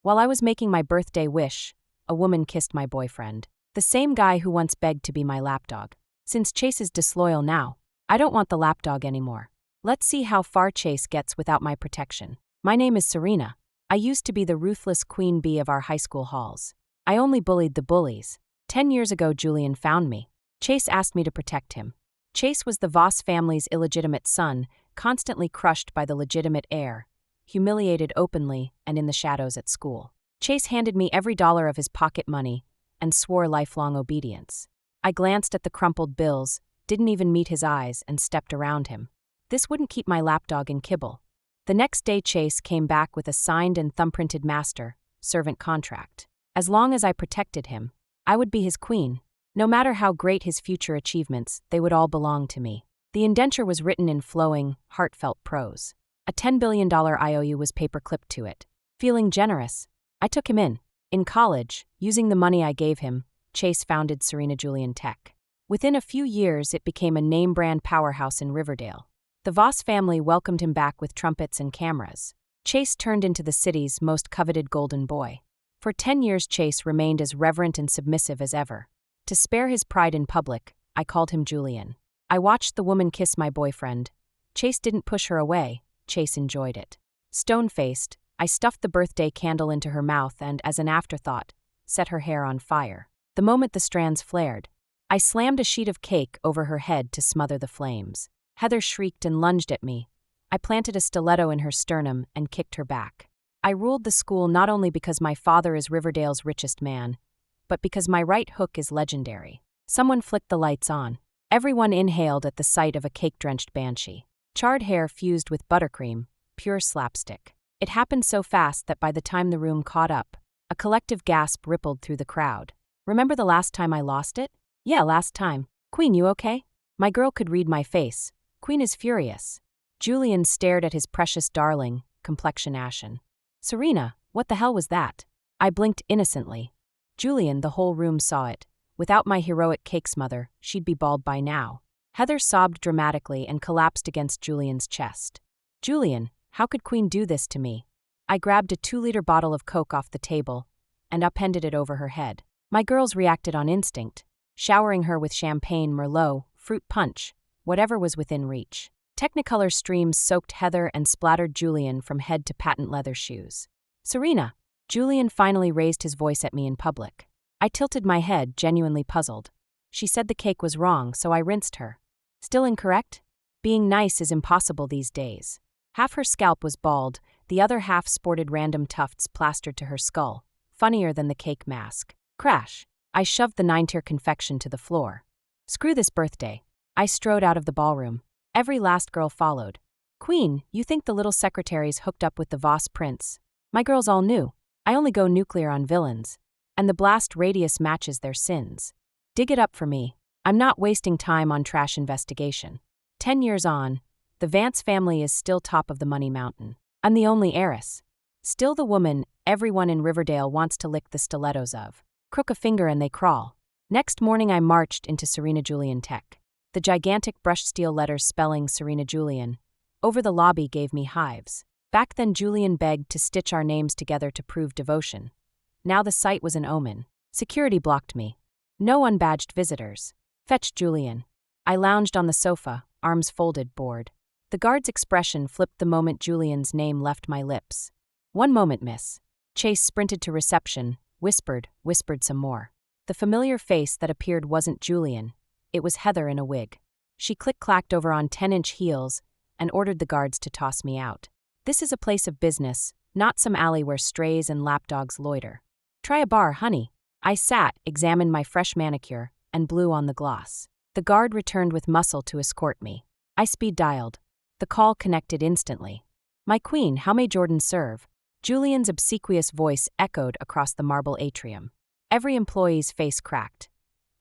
While I was making my birthday wish, a woman kissed my boyfriend. The same guy who once begged to be my lapdog. Since Chase is disloyal now, I don't want the lapdog anymore. Let's see how far Chase gets without my protection. My name is Serena. I used to be the ruthless queen bee of our high school halls. I only bullied the bullies. 10 years ago, Julian found me. Chase asked me to protect him. Chase was the Voss family's illegitimate son, constantly crushed by the legitimate heir, humiliated openly and in the shadows at school. Chase handed me every dollar of his pocket money and swore lifelong obedience. I glanced at the crumpled bills, didn't even meet his eyes, and stepped around him. This wouldn't keep my lapdog in kibble. The next day, Chase came back with a signed and thumbprinted master-servant contract. As long as I protected him, I would be his queen. No matter how great his future achievements, they would all belong to me. The indenture was written in flowing, heartfelt prose. A $10 billion IOU was paper-clipped to it. Feeling generous, I took him in. In college, using the money I gave him, Chase founded Serena Julian Tech. Within a few years, it became a name-brand powerhouse in Riverdale. The Voss family welcomed him back with trumpets and cameras. Chase turned into the city's most coveted golden boy. For 10 years, Chase remained as reverent and submissive as ever. To spare his pride in public, I called him Julian. I watched the woman kiss my boyfriend. Chase didn't push her away. Chase enjoyed it. Stone-faced, I stuffed the birthday candle into her mouth and, as an afterthought, set her hair on fire. The moment the strands flared, I slammed a sheet of cake over her head to smother the flames. Heather shrieked and lunged at me. I planted a stiletto in her sternum and kicked her back. I ruled the school not only because my father is Riverdale's richest man, but because my right hook is legendary. Someone flicked the lights on. Everyone inhaled at the sight of a cake-drenched banshee. Charred hair fused with buttercream, pure slapstick. It happened so fast that by the time the room caught up, a collective gasp rippled through the crowd. Remember the last time I lost it? Yeah, last time. Queen, you okay? My girl could read my face. Queen is furious. Julian stared at his precious darling, complexion ashen. Serena, what the hell was that? I blinked innocently. Julian, the whole room saw it. Without my heroic cake smother, she'd be bald by now. Heather sobbed dramatically and collapsed against Julian's chest. Julian, how could Queen do this to me? I grabbed a 2-liter bottle of Coke off the table and upended it over her head. My girls reacted on instinct, showering her with champagne, Merlot, fruit punch, whatever was within reach. Technicolor streams soaked Heather and splattered Julian from head to patent leather shoes. Serena! Julian finally raised his voice at me in public. I tilted my head, genuinely puzzled. She said the cake was wrong, so I rinsed her. Still incorrect? Being nice is impossible these days. Half her scalp was bald, the other half sported random tufts plastered to her skull, funnier than the cake mask. Crash! I shoved the 9-tier confection to the floor. Screw this birthday. I strode out of the ballroom. Every last girl followed. Queen, you think the little secretary's hooked up with the Voss prince? My girls all knew. I only go nuclear on villains. And the blast radius matches their sins. Dig it up for me. I'm not wasting time on trash investigation. 10 years on, the Vance family is still top of the money mountain. I'm the only heiress. Still the woman everyone in Riverdale wants to lick the stilettos of. Crook a finger and they crawl. Next morning I marched into Serena Julian Tech. The gigantic brushed steel letters spelling Serena Julian over the lobby gave me hives. Back then Julian begged to stitch our names together to prove devotion. Now the sight was an omen. Security blocked me. No unbadged visitors. Fetch Julian. I lounged on the sofa, arms folded, bored. The guard's expression flipped the moment Julian's name left my lips. One moment, miss. Chase sprinted to reception, whispered some more. The familiar face that appeared wasn't Julian. It was Heather in a wig. She click-clacked over on 10-inch heels and ordered the guards to toss me out. This is a place of business, not some alley where strays and lapdogs loiter. Try a bar, honey. I sat, examined my fresh manicure, and blew on the gloss. The guard returned with muscle to escort me. I speed-dialed. The call connected instantly. My queen, how may Jordan serve? Julian's obsequious voice echoed across the marble atrium. Every employee's face cracked.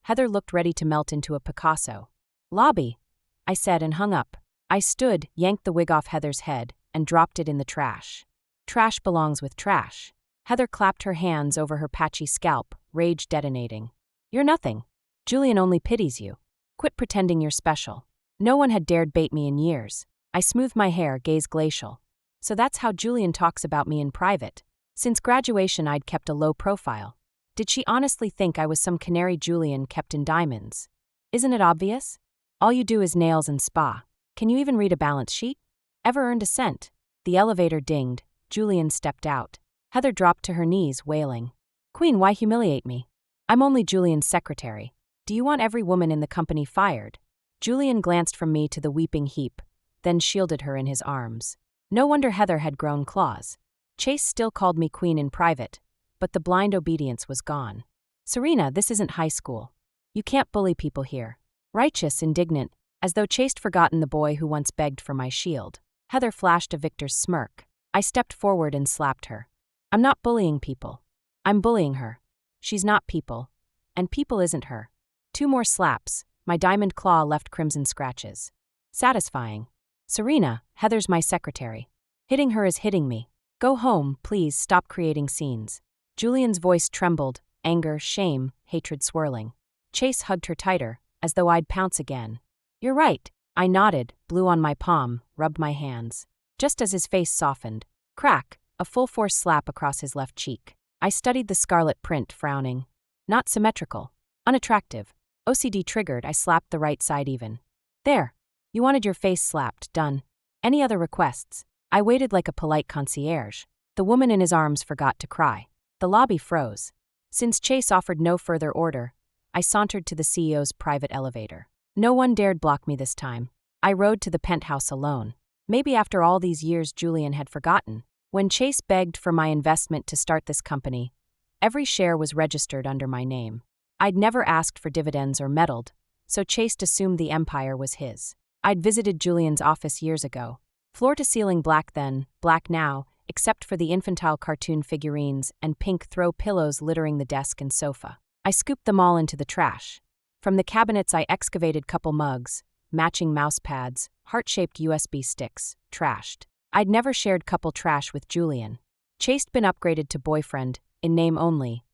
Heather looked ready to melt into a Picasso. Lobby, I said and hung up. I stood, yanked the wig off Heather's head, and dropped it in the trash. Trash belongs with trash. Heather clapped her hands over her patchy scalp, rage detonating. You're nothing. Julian only pities you. Quit pretending you're special. No one had dared bait me in years. I smoothed my hair, gaze glacial. So that's how Julian talks about me in private. Since graduation, I'd kept a low profile. Did she honestly think I was some canary Julian kept in diamonds? Isn't it obvious? All you do is nails and spa. Can you even read a balance sheet? Ever earned a cent? The elevator dinged. Julian stepped out. Heather dropped to her knees, wailing. Queen, why humiliate me? I'm only Julian's secretary. Do you want every woman in the company fired? Julian glanced from me to the weeping heap, then shielded her in his arms. No wonder Heather had grown claws. Chase still called me queen in private, but the blind obedience was gone. Serena, this isn't high school. You can't bully people here. Righteous, indignant, as though Chase forgotten the boy who once begged for my shield. Heather flashed a victor's smirk. I stepped forward and slapped her. I'm not bullying people. I'm bullying her. She's not people. And people isn't her. 2 more slaps. My diamond claw left crimson scratches. Satisfying. Serena, Heather's my secretary. Hitting her is hitting me. Go home, please, stop creating scenes. Julian's voice trembled, anger, shame, hatred swirling. Chase hugged her tighter, as though I'd pounce again. You're right. I nodded, blew on my palm, rubbed my hands. Just as his face softened. Crack, a full-force slap across his left cheek. I studied the scarlet print, frowning. Not symmetrical. Unattractive. OCD triggered, I slapped the right side even. There. You wanted your face slapped, done. Any other requests? I waited like a polite concierge. The woman in his arms forgot to cry. The lobby froze. Since Chase offered no further order, I sauntered to the CEO's private elevator. No one dared block me this time. I rode to the penthouse alone. Maybe after all these years Julian had forgotten. When Chase begged for my investment to start this company, every share was registered under my name. I'd never asked for dividends or meddled, so Chase assumed the empire was his. I'd visited Julian's office years ago. Floor-to-ceiling black then, black now, except for the infantile cartoon figurines and pink throw pillows littering the desk and sofa. I scooped them all into the trash. From the cabinets I excavated couple mugs, matching mouse pads, heart-shaped USB sticks, trashed. I'd never shared couple trash with Julian. Chase'd been upgraded to boyfriend, in name only.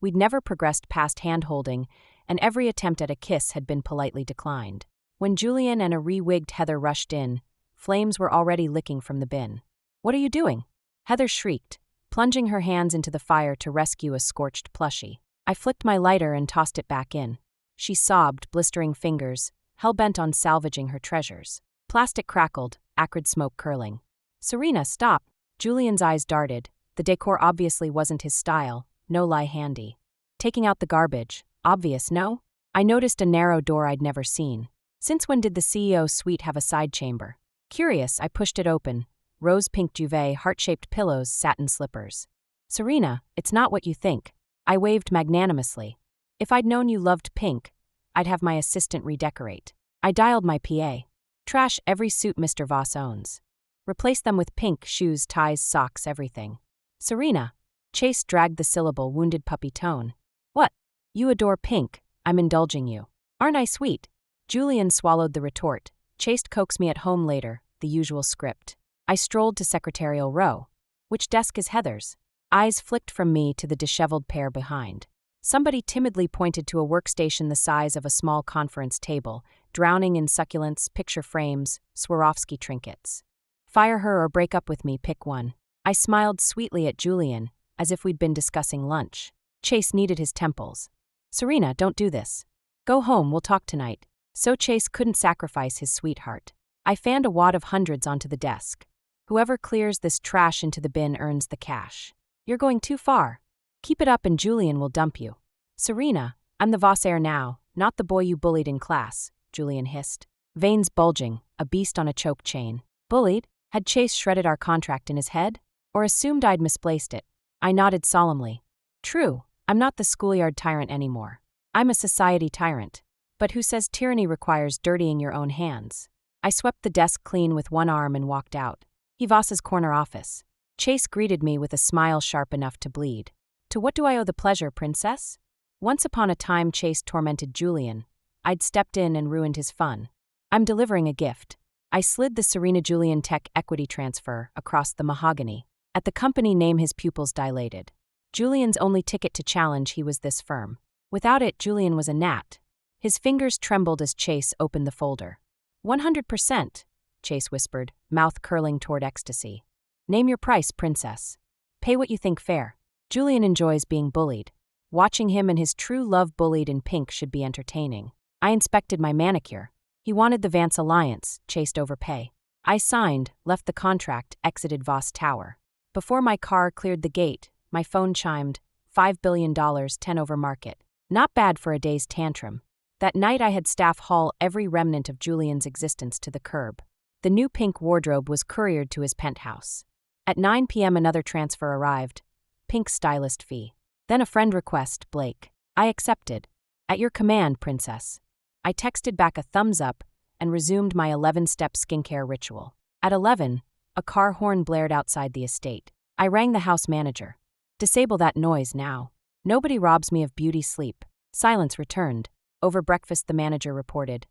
We'd never progressed past hand-holding, and every attempt at a kiss had been politely declined. When Julian and a re-wigged Heather rushed in, flames were already licking from the bin. What are you doing? Heather shrieked, plunging her hands into the fire to rescue a scorched plushie. I flicked my lighter and tossed it back in. She sobbed, blistering fingers, hell-bent on salvaging her treasures. Plastic crackled, acrid smoke curling. Serena, stop. Julian's eyes darted. The decor obviously wasn't his style, no lie handy. Taking out the garbage, obvious, no? I noticed a narrow door I'd never seen. Since when did the CEO's suite have a side chamber? Curious, I pushed it open. Rose-pink duvet, heart-shaped pillows, satin slippers. Serena, it's not what you think. I waved magnanimously. If I'd known you loved pink, I'd have my assistant redecorate. I dialed my PA. Trash every suit Mr. Voss owns. Replace them with pink, shoes, ties, socks, everything. Serena. Chase dragged the syllable, wounded puppy tone. What? You adore pink. I'm indulging you. Aren't I sweet? Julian swallowed the retort. Chase coax me at home later, the usual script. I strolled to secretarial row. Which desk is Heather's? Eyes flicked from me to the disheveled pair behind. Somebody timidly pointed to a workstation the size of a small conference table, drowning in succulents, picture frames, Swarovski trinkets. Fire her or break up with me, pick one. I smiled sweetly at Julian, as if we'd been discussing lunch. Chase kneaded his temples. Serena, don't do this. Go home, we'll talk tonight. So Chase couldn't sacrifice his sweetheart. I fanned a wad of hundreds onto the desk. Whoever clears this trash into the bin earns the cash. You're going too far. Keep it up and Julian will dump you. Serena, I'm the Vossaire now, not the boy you bullied in class, Julian hissed. Veins bulging, a beast on a choke chain. Bullied? Had Chase shredded our contract in his head? Or assumed I'd misplaced it? I nodded solemnly. True, I'm not the schoolyard tyrant anymore. I'm a society tyrant. But who says tyranny requires dirtying your own hands? I swept the desk clean with one arm and walked out. Voss's corner office. Chase greeted me with a smile sharp enough to bleed. To what do I owe the pleasure, princess? Once upon a time Chase tormented Julian. I'd stepped in and ruined his fun. I'm delivering a gift. I slid the Serena Julian Tech equity transfer across the mahogany. At the company name his pupils dilated. Julian's only ticket to challenge he was this firm. Without it, Julian was a gnat. His fingers trembled as Chase opened the folder. 100%, Chase whispered, mouth curling toward ecstasy. Name your price, princess. Pay what you think fair. Julian enjoys being bullied. Watching him and his true love bullied in pink should be entertaining. I inspected my manicure. He wanted the Vance Alliance, chased overpay. I signed, left the contract, exited Voss Tower. Before my car cleared the gate, my phone chimed, $5 billion, 10 over market. Not bad for a day's tantrum. That night I had staff haul every remnant of Julian's existence to the curb. The new pink wardrobe was couriered to his penthouse. At 9 p.m. another transfer arrived. Pink stylist fee. Then a friend request, Blake. I accepted. At your command, princess. I texted back a thumbs up and resumed my 11-step skincare ritual. At 11, a car horn blared outside the estate. I rang the house manager. Disable that noise now. Nobody robs me of beauty sleep. Silence returned. Over breakfast the manager reported.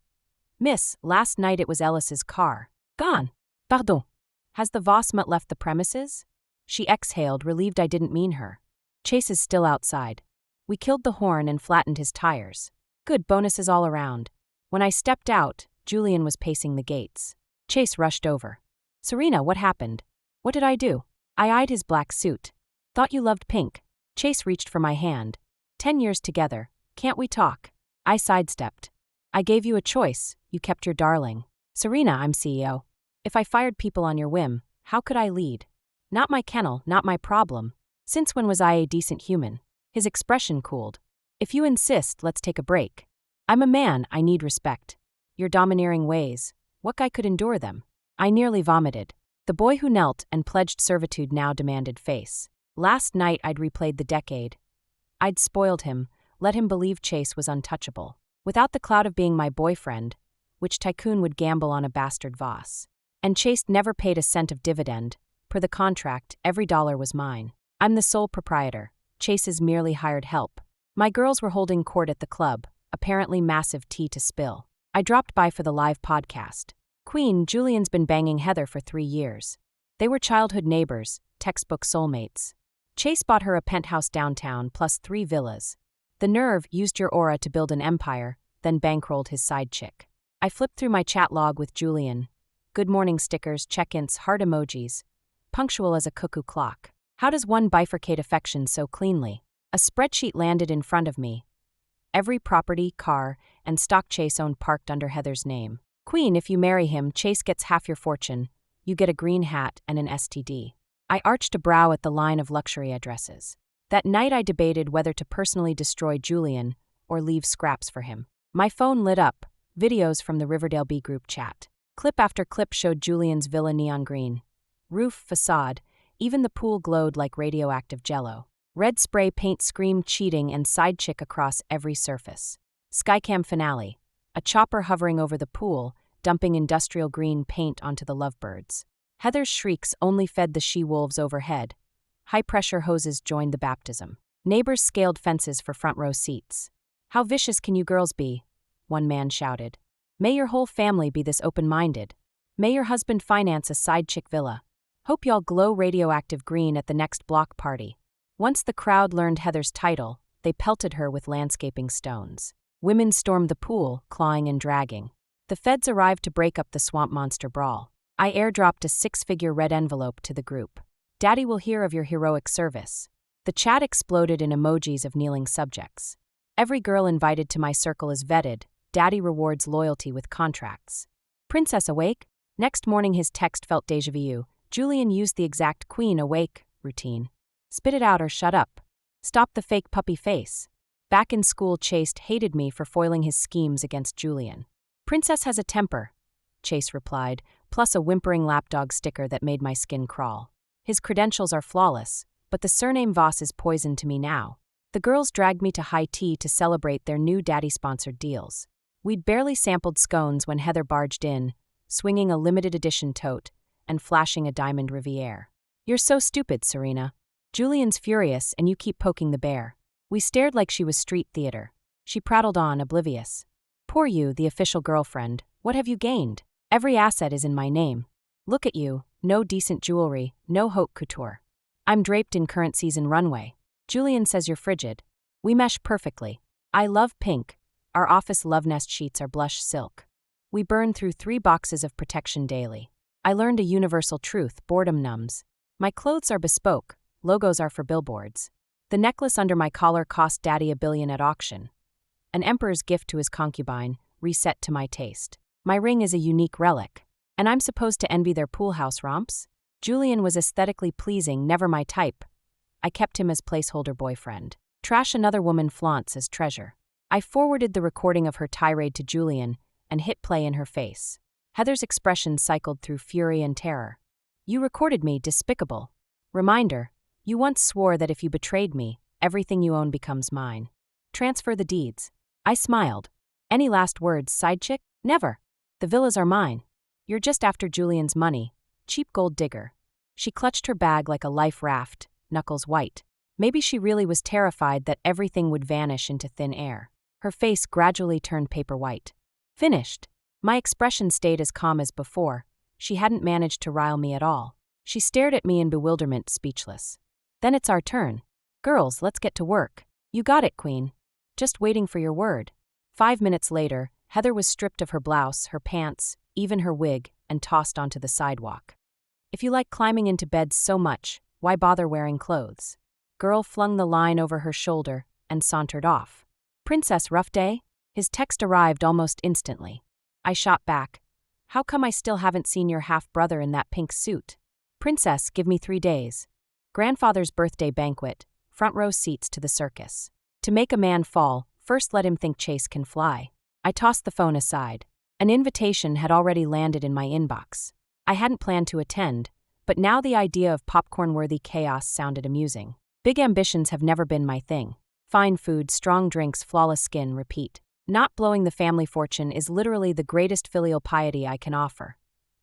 Miss, last night it was Ellis's car. Gone. Pardon. Has the Voss mutt left the premises? She exhaled, relieved I didn't mean her. Chase is still outside. We killed the horn and flattened his tires. Good bonuses all around. When I stepped out, Julian was pacing the gates. Chase rushed over. Serena, what happened? What did I do? I eyed his black suit. Thought you loved pink. Chase reached for my hand. 10 years together. Can't we talk? I sidestepped. I gave you a choice. You kept your darling. Serena, I'm CEO. If I fired people on your whim, how could I lead? Not my kennel, not my problem. Since when was I a decent human? His expression cooled. If you insist, let's take a break. I'm a man, I need respect. Your domineering ways. What guy could endure them? I nearly vomited. The boy who knelt and pledged servitude now demanded face. Last night I'd replayed the decade. I'd spoiled him, let him believe Chase was untouchable. Without the clout of being my boyfriend, which tycoon would gamble on a bastard Voss? And Chase never paid a cent of dividend. Per the contract, every dollar was mine. I'm the sole proprietor. Chase's merely hired help. My girls were holding court at the club, apparently massive tea to spill. I dropped by for the live podcast. Queen, Julian's been banging Heather for 3 years. They were childhood neighbors, textbook soulmates. Chase bought her a penthouse downtown plus 3 villas. The nerve used your aura to build an empire, then bankrolled his side chick. I flipped through my chat log with Julian. Good morning stickers, check-ins, heart emojis. Punctual as a cuckoo clock. How does one bifurcate affection so cleanly? A spreadsheet landed in front of me. Every property, car, and stock Chase owned parked under Heather's name. Queen, if you marry him, Chase gets half your fortune. You get a green hat and an STD. I arched a brow at the line of luxury addresses. That night I debated whether to personally destroy Julian or leave scraps for him. My phone lit up, videos from the Riverdale B group chat. Clip after clip showed Julian's villa neon green. Roof, facade, even the pool glowed like radioactive jello. Red spray paint screamed cheating and side chick across every surface. Skycam finale. A chopper hovering over the pool, dumping industrial green paint onto the lovebirds. Heather's shrieks only fed the she-wolves overhead. High-pressure hoses joined the baptism. Neighbors scaled fences for front-row seats. How vicious can you girls be? One man shouted. May your whole family be this open-minded. May your husband finance a side-chick villa. Hope y'all glow radioactive green at the next block party. Once the crowd learned Heather's title, they pelted her with landscaping stones. Women stormed the pool, clawing and dragging. The feds arrived to break up the swamp monster brawl. I airdropped a 6-figure red envelope to the group. Daddy will hear of your heroic service. The chat exploded in emojis of kneeling subjects. Every girl invited to my circle is vetted. Daddy rewards loyalty with contracts. Princess awake? Next morning his text felt déjà vu. Julian used the exact queen awake routine. Spit it out or shut up. Stop the fake puppy face. Back in school, Chase hated me for foiling his schemes against Julian. Princess has a temper, Chase replied, plus a whimpering lapdog sticker that made my skin crawl. His credentials are flawless, but the surname Voss is poison to me now. The girls dragged me to high tea to celebrate their new daddy-sponsored deals. We'd barely sampled scones when Heather barged in, swinging a limited edition tote and flashing a diamond Riviere. You're so stupid, Serena. Julian's furious and you keep poking the bear. We stared like she was street theater. She prattled on, oblivious. Poor you, the official girlfriend. What have you gained? Every asset is in my name. Look at you, no decent jewelry, no haute couture. I'm draped in current season runway. Julian says you're frigid. We mesh perfectly. I love pink. Our office love nest sheets are blush silk. We burn through 3 boxes of protection daily. I learned a universal truth, boredom numbs. My clothes are bespoke, Logos are for billboards. The necklace under my collar cost Daddy $1 billion at auction. An emperor's gift to his concubine, reset to my taste. My ring is a unique relic. And I'm supposed to envy their pool house romps? Julian was aesthetically pleasing, never my type. I kept him as placeholder boyfriend. Trash another woman flaunts as treasure. I forwarded the recording of her tirade to Julian and hit play in her face. Heather's expression cycled through fury and terror. You recorded me, despicable. Reminder, you once swore that if you betrayed me, everything you own becomes mine. Transfer the deeds. I smiled. Any last words, side chick? Never. The villas are mine. You're just after Julian's money. Cheap gold digger. She clutched her bag like a life raft, knuckles white. Maybe she really was terrified that everything would vanish into thin air. Her face gradually turned paper white. Finished. My expression stayed as calm as before. She hadn't managed to rile me at all. She stared at me in bewilderment, speechless. Then it's our turn. Girls, let's get to work. You got it, Queen. Just waiting for your word. 5 minutes later, Heather was stripped of her blouse, her pants, even her wig, and tossed onto the sidewalk. If you like climbing into beds so much, why bother wearing clothes? Girl flung the line over her shoulder and sauntered off. Princess, rough day? His text arrived almost instantly. I shot back. How come I still haven't seen your half-brother in that pink suit? Princess, give me 3 days. Grandfather's birthday banquet, front row seats to the circus. To make a man fall, first let him think Chase can fly. I tossed the phone aside. An invitation had already landed in my inbox. I hadn't planned to attend, but now the idea of popcorn-worthy chaos sounded amusing. Big ambitions have never been my thing. Fine food, strong drinks, flawless skin, repeat. Not blowing the family fortune is literally the greatest filial piety I can offer.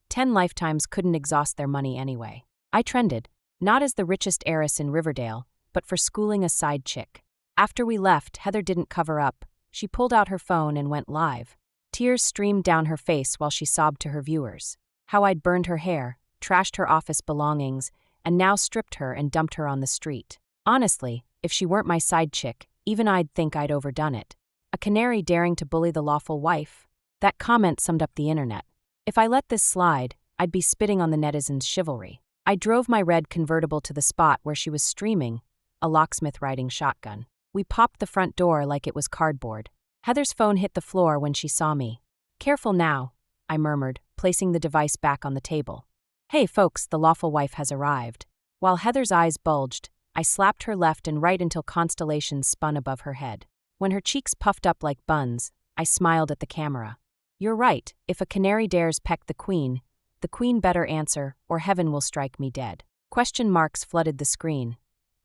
10 lifetimes couldn't exhaust their money anyway. I trended, not as the richest heiress in Riverdale, but for schooling a side chick. After we left, Heather didn't cover up. She pulled out her phone and went live. Tears streamed down her face while she sobbed to her viewers. How I'd burned her hair, trashed her office belongings, and now stripped her and dumped her on the street. Honestly, if she weren't my side chick, even I'd think I'd overdone it. A canary daring to bully the lawful wife? That comment summed up the internet. If I let this slide, I'd be spitting on the netizens' chivalry. I drove my red convertible to the spot where she was streaming, a locksmith riding shotgun. We popped the front door like it was cardboard. Heather's phone hit the floor when she saw me. Careful now, I murmured, placing the device back on the table. Hey folks, the lawful wife has arrived. While Heather's eyes bulged, I slapped her left and right until constellations spun above her head. When her cheeks puffed up like buns, I smiled at the camera. You're right, if a canary dares peck the queen better answer, or heaven will strike me dead. Question marks flooded the screen.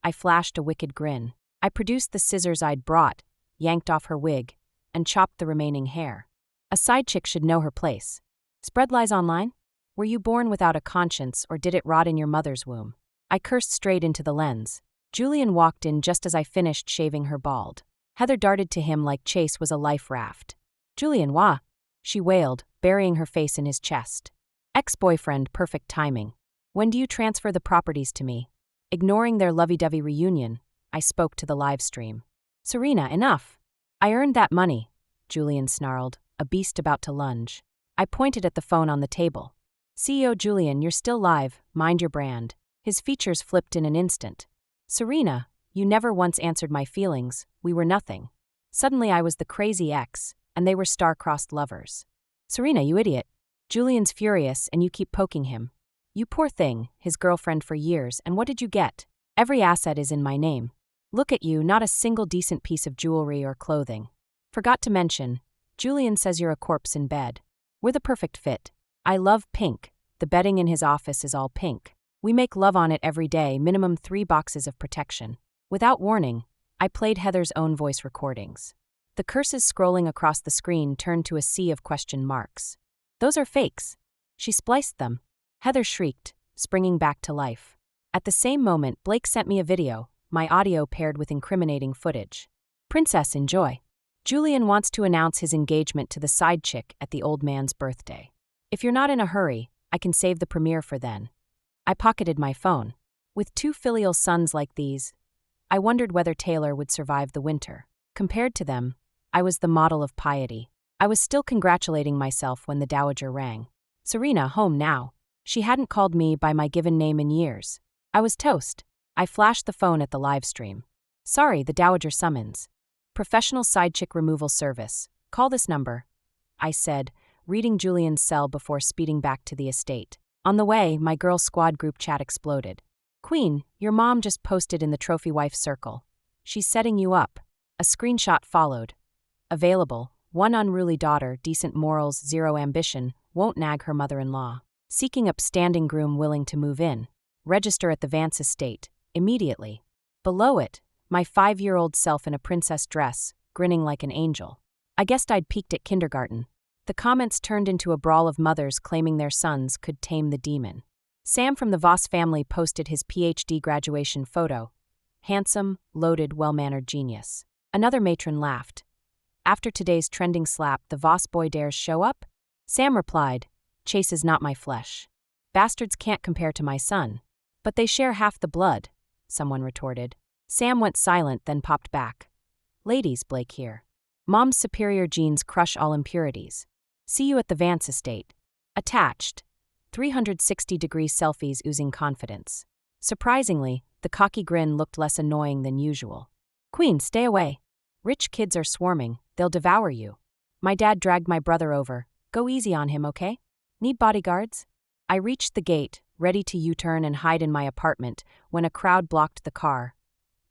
I flashed a wicked grin. I produced the scissors I'd brought, yanked off her wig, and chopped the remaining hair. A side chick should know her place. Spread lies online? Were you born without a conscience, or did it rot in your mother's womb? I cursed straight into the lens. Julian walked in just as I finished shaving her bald. Heather darted to him like Chase was a life raft. Julian, wah! She wailed, burying her face in his chest. Ex-boyfriend, perfect timing. When do you transfer the properties to me? Ignoring their lovey-dovey reunion, I spoke to the live stream. Serena, enough. I earned that money, Julian snarled, a beast about to lunge. I pointed at the phone on the table. CEO Julian, you're still live, mind your brand. His features flipped in an instant. Serena, you never once answered my feelings, we were nothing. Suddenly I was the crazy ex, and they were star-crossed lovers. Serena, you idiot. Julian's furious and you keep poking him. You poor thing, his girlfriend for years, and what did you get? Every asset is in my name. Look at you, not a single decent piece of jewelry or clothing. Forgot to mention, Julian says you're a corpse in bed. We're the perfect fit. I love pink. The bedding in his office is all pink. We make love on it every day, minimum 3 boxes of protection. Without warning, I played Heather's own voice recordings. The curses scrolling across the screen turned to a sea of question marks. Those are fakes. She spliced them. Heather shrieked, springing back to life. At the same moment, Blake sent me a video, my audio paired with incriminating footage. Princess, enjoy. Julian wants to announce his engagement to the side chick at the old man's birthday. If you're not in a hurry, I can save the premiere for then. I pocketed my phone. With 2 filial sons like these, I wondered whether Taylor would survive the winter. Compared to them, I was the model of piety. I was still congratulating myself when the dowager rang. Serena, home now. She hadn't called me by my given name in years. I was toast. I flashed the phone at the live stream. Sorry, the Dowager summons. Professional side chick removal service. Call this number, I said, reading Julian's cell before speeding back to the estate. On the way, my girl squad group chat exploded. Queen, your mom just posted in the trophy wife circle. She's setting you up. A screenshot followed. Available, one unruly daughter, decent morals, zero ambition, won't nag her mother-in-law. Seeking upstanding groom willing to move in. Register at the Vance estate, immediately. Below it, my 5-year-old self in a princess dress, grinning like an angel. I guessed I'd peaked at kindergarten. The comments turned into a brawl of mothers claiming their sons could tame the demon. Sam from the Voss family posted his PhD graduation photo. Handsome, loaded, well-mannered genius. Another matron laughed. After today's trending slap, the Voss boy dares show up? Sam replied, Chase is not my flesh. Bastards can't compare to my son. But they share half the blood, someone retorted. Sam went silent, then popped back. Ladies, Blake here. Mom's superior genes crush all impurities. See you at the Vance estate. Attached. 360-degree selfies oozing confidence. Surprisingly, the cocky grin looked less annoying than usual. Queen, stay away. Rich kids are swarming, they'll devour you. My dad dragged my brother over. Go easy on him, okay? Need bodyguards? I reached the gate, ready to U-turn and hide in my apartment, when a crowd blocked the car.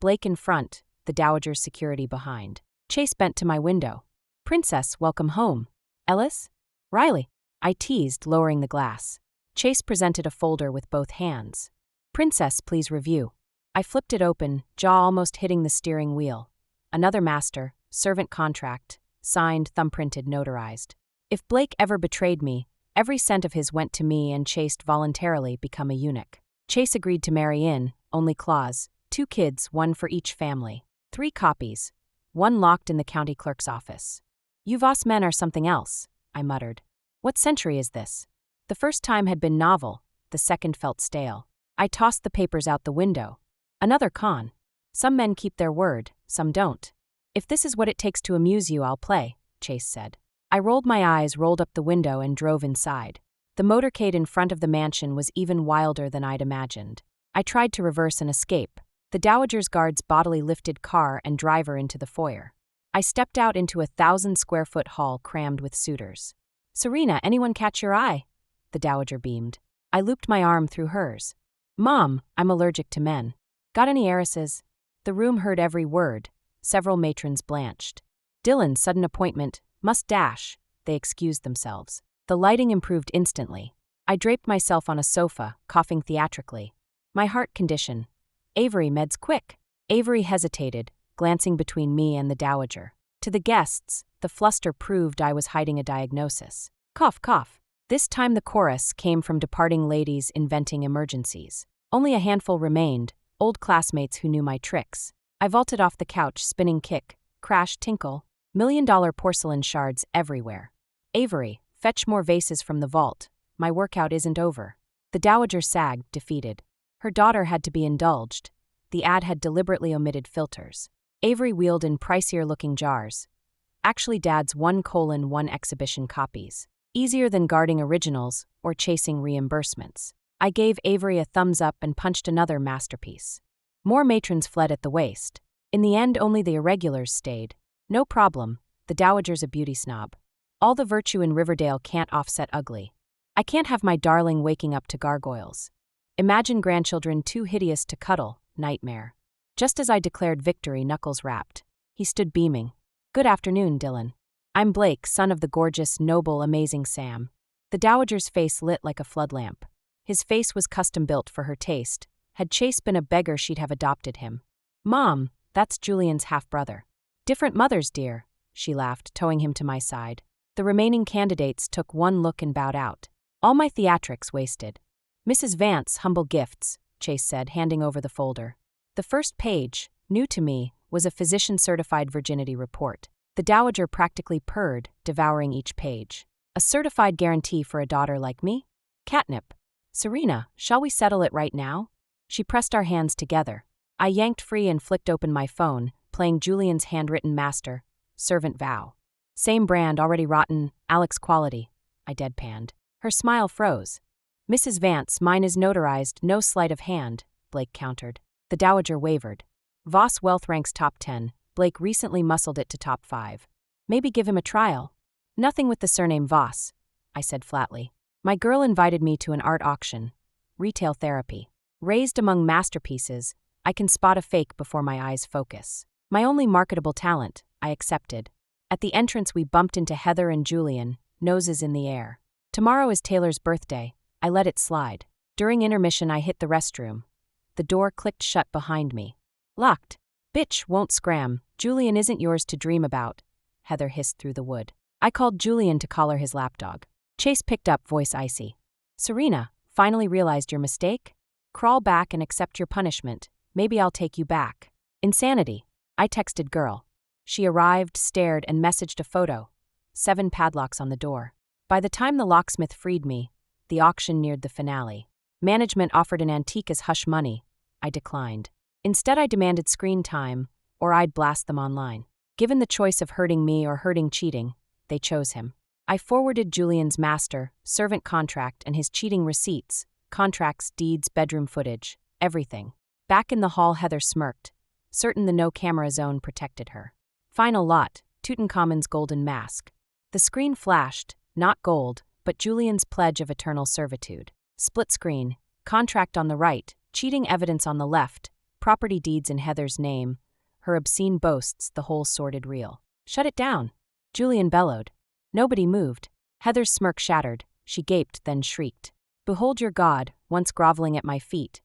Blake in front, the Dowager's security behind. Chase bent to my window. Princess, welcome home. Ellis? Riley. I teased, lowering the glass. Chase presented a folder with both hands. Princess, please review. I flipped it open, jaw almost hitting the steering wheel. Another master, servant contract, signed, thumbprinted, notarized. If Blake ever betrayed me, every cent of his went to me and Chase voluntarily become a eunuch. Chase agreed to marry in, only clause, 2 kids, 1 for each family. 3 copies. 1 locked in the county clerk's office. You Voss men are something else, I muttered. What century is this? The first time had been novel, the second felt stale. I tossed the papers out the window. Another con. Some men keep their word, some don't. If this is what it takes to amuse you, I'll play, Chase said. I rolled my eyes, rolled up the window, and drove inside. The motorcade in front of the mansion was even wilder than I'd imagined. I tried to reverse and escape. The Dowager's guards bodily lifted car and driver into the foyer. I stepped out into a 1,000-square-foot hall crammed with suitors. Serena, anyone catch your eye? The Dowager beamed. I looped my arm through hers. Mom, I'm allergic to men. Got any heiresses? The room heard every word. Several matrons blanched. Dylan, sudden appointment, must dash. They excused themselves. The lighting improved instantly. I draped myself on a sofa, coughing theatrically. My heart condition. Avery, meds quick. Avery hesitated, glancing between me and the Dowager. To the guests, the fluster proved I was hiding a diagnosis. Cough, cough. This time the chorus came from departing ladies inventing emergencies. Only a handful remained, old classmates who knew my tricks. I vaulted off the couch, spinning kick, crash, tinkle, $1,000,000 porcelain shards everywhere. Avery, fetch more vases from the vault. My workout isn't over. The Dowager sagged, defeated. Her daughter had to be indulged. The ad had deliberately omitted filters. Avery wheeled in pricier-looking jars. Actually Dad's 1:1 exhibition copies. Easier than guarding originals or chasing reimbursements. I gave Avery a thumbs up and punched another masterpiece. More matrons fled at the waist. In the end, only the irregulars stayed. No problem, the Dowager's a beauty snob. All the virtue in Riverdale can't offset ugly. I can't have my darling waking up to gargoyles. Imagine grandchildren too hideous to cuddle, nightmare. Just as I declared victory, Knuckles rapped. He stood beaming. Good afternoon, Dylan. I'm Blake, son of the gorgeous, noble, amazing Sam. The Dowager's face lit like a flood lamp. His face was custom-built for her taste. Had Chase been a beggar, she'd have adopted him. Mom, that's Julian's half-brother. Different mothers, dear, she laughed, towing him to my side. The remaining candidates took one look and bowed out. All my theatrics wasted. Mrs. Vance, humble gifts, Chase said, handing over the folder. The first page, new to me, was a physician-certified virginity report. The Dowager practically purred, devouring each page. A certified guarantee for a daughter like me? Catnip. Serena, shall we settle it right now? She pressed our hands together. I yanked free and flicked open my phone, playing Julian's handwritten master, servant vow. Same brand, already rotten, Alex quality, I deadpanned. Her smile froze. Mrs. Vance, mine is notarized, no sleight of hand, Blake countered. The dowager wavered. Voss wealth ranks top 10. Blake recently muscled it to top 5. Maybe give him a trial. Nothing with the surname Voss, I said flatly. My girl invited me to an art auction. Retail therapy. Raised among masterpieces, I can spot a fake before my eyes focus. My only marketable talent, I accepted. At the entrance we bumped into Heather and Julian, noses in the air. Tomorrow is Taylor's birthday. I let it slide. During intermission I hit the restroom. The door clicked shut behind me. Locked. Bitch, won't scram. Julian isn't yours to dream about, Heather hissed through the wood. I called Julian to collar his lapdog. Chase picked up, voice icy. Serena, finally realized your mistake? Crawl back and accept your punishment. Maybe I'll take you back. Insanity. I texted girl. She arrived, stared, and messaged a photo. 7 padlocks on the door. By the time the locksmith freed me, the auction neared the finale. Management offered an antique as hush money. I declined. Instead, I demanded screen time, or I'd blast them online. Given the choice of hurting me or hurting cheating, they chose him. I forwarded Julian's master, servant contract, and his cheating receipts, contracts, deeds, bedroom footage, everything. Back in the hall, Heather smirked, certain the no-camera zone protected her. Final lot, Tutankhamun's golden mask. The screen flashed, not gold, but Julian's pledge of eternal servitude. Split screen, contract on the right, cheating evidence on the left, property deeds in Heather's name, her obscene boasts, the whole sordid reel. Shut it down, Julian bellowed. Nobody moved. Heather's smirk shattered. She gaped, then shrieked. Behold your God, once groveling at my feet.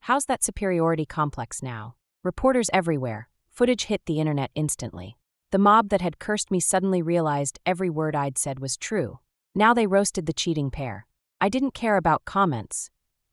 How's that superiority complex now? Reporters everywhere. Footage hit the internet instantly. The mob that had cursed me suddenly realized every word I'd said was true. Now they roasted the cheating pair. I didn't care about comments.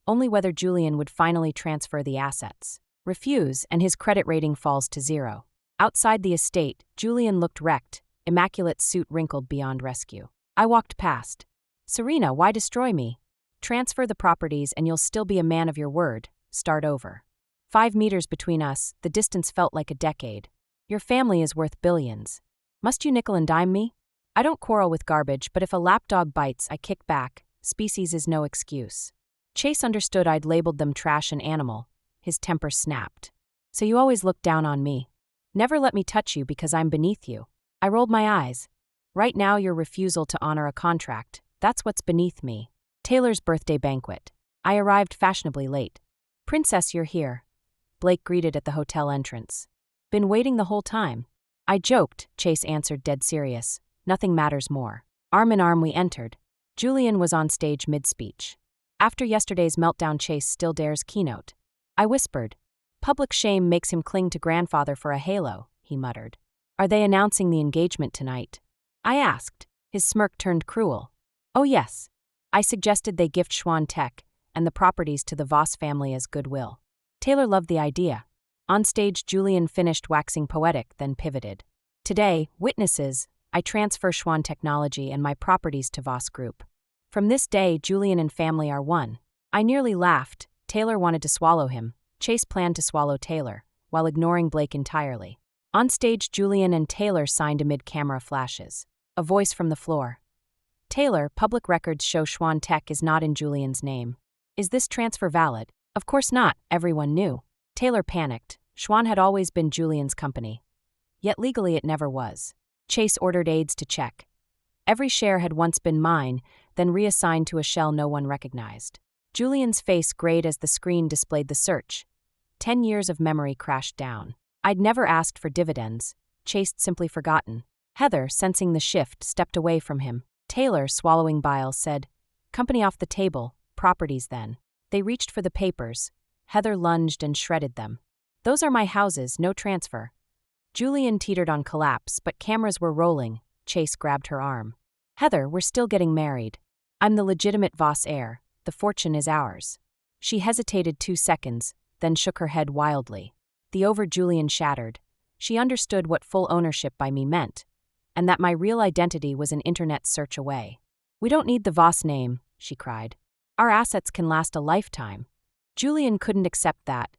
Only whether Julian would finally transfer the assets. Refuse, and his credit rating falls to 0. Outside the estate, Julian looked wrecked, immaculate suit wrinkled beyond rescue. I walked past. Serena, why destroy me? Transfer the properties and you'll still be a man of your word. Start over. 5 meters between us, the distance felt like a decade. Your family is worth billions. Must you nickel and dime me? I don't quarrel with garbage, but if a lapdog bites, I kick back. Species is no excuse. Chase understood I'd labeled them trash and animal. His temper snapped. So you always look down on me. Never let me touch you because I'm beneath you. I rolled my eyes. Right now, your refusal to honor a contract, that's what's beneath me. Taylor's birthday banquet. I arrived fashionably late. Princess, you're here. Blake greeted at the hotel entrance. Been waiting the whole time. I joked, Chase answered dead serious. Nothing matters more. Arm in arm we entered. Julian was on stage mid-speech. After yesterday's meltdown, Chase still dares keynote. I whispered. Public shame makes him cling to grandfather for a halo, he muttered. Are they announcing the engagement tonight? I asked. His smirk turned cruel. Oh yes. I suggested they gift Schwann Tech and the properties to the Voss family as goodwill. Taylor loved the idea. On stage, Julian finished waxing poetic, then pivoted. Today, witnesses, I transfer Schwann Technology and my properties to Voss Group. From this day, Julian and family are one. I nearly laughed. Taylor wanted to swallow him. Chase planned to swallow Taylor, while ignoring Blake entirely. On stage, Julian and Taylor signed amid camera flashes. A voice from the floor. Taylor, public records show Schwann Tech is not in Julian's name. Is this transfer valid? Of course not, everyone knew. Taylor panicked. Schwann had always been Julian's company. Yet legally it never was. Chase ordered aides to check. Every share had once been mine, then reassigned to a shell no one recognized. Julian's face grayed as the screen displayed the search. 10 years of memory crashed down. I'd never asked for dividends. Chase simply forgotten. Heather, sensing the shift, stepped away from him. Taylor, swallowing bile, said, Company off the table, properties then. They reached for the papers. Heather lunged and shredded them. Those are my houses, no transfer. Julian teetered on collapse, but cameras were rolling. Chase grabbed her arm. Heather, we're still getting married. I'm the legitimate Voss heir. The fortune is ours. She hesitated 2 seconds, then shook her head wildly. The over Julian shattered. She understood what full ownership by me meant, and that my real identity was an internet search away. We don't need the Voss name, she cried. Our assets can last a lifetime. Julian couldn't accept that.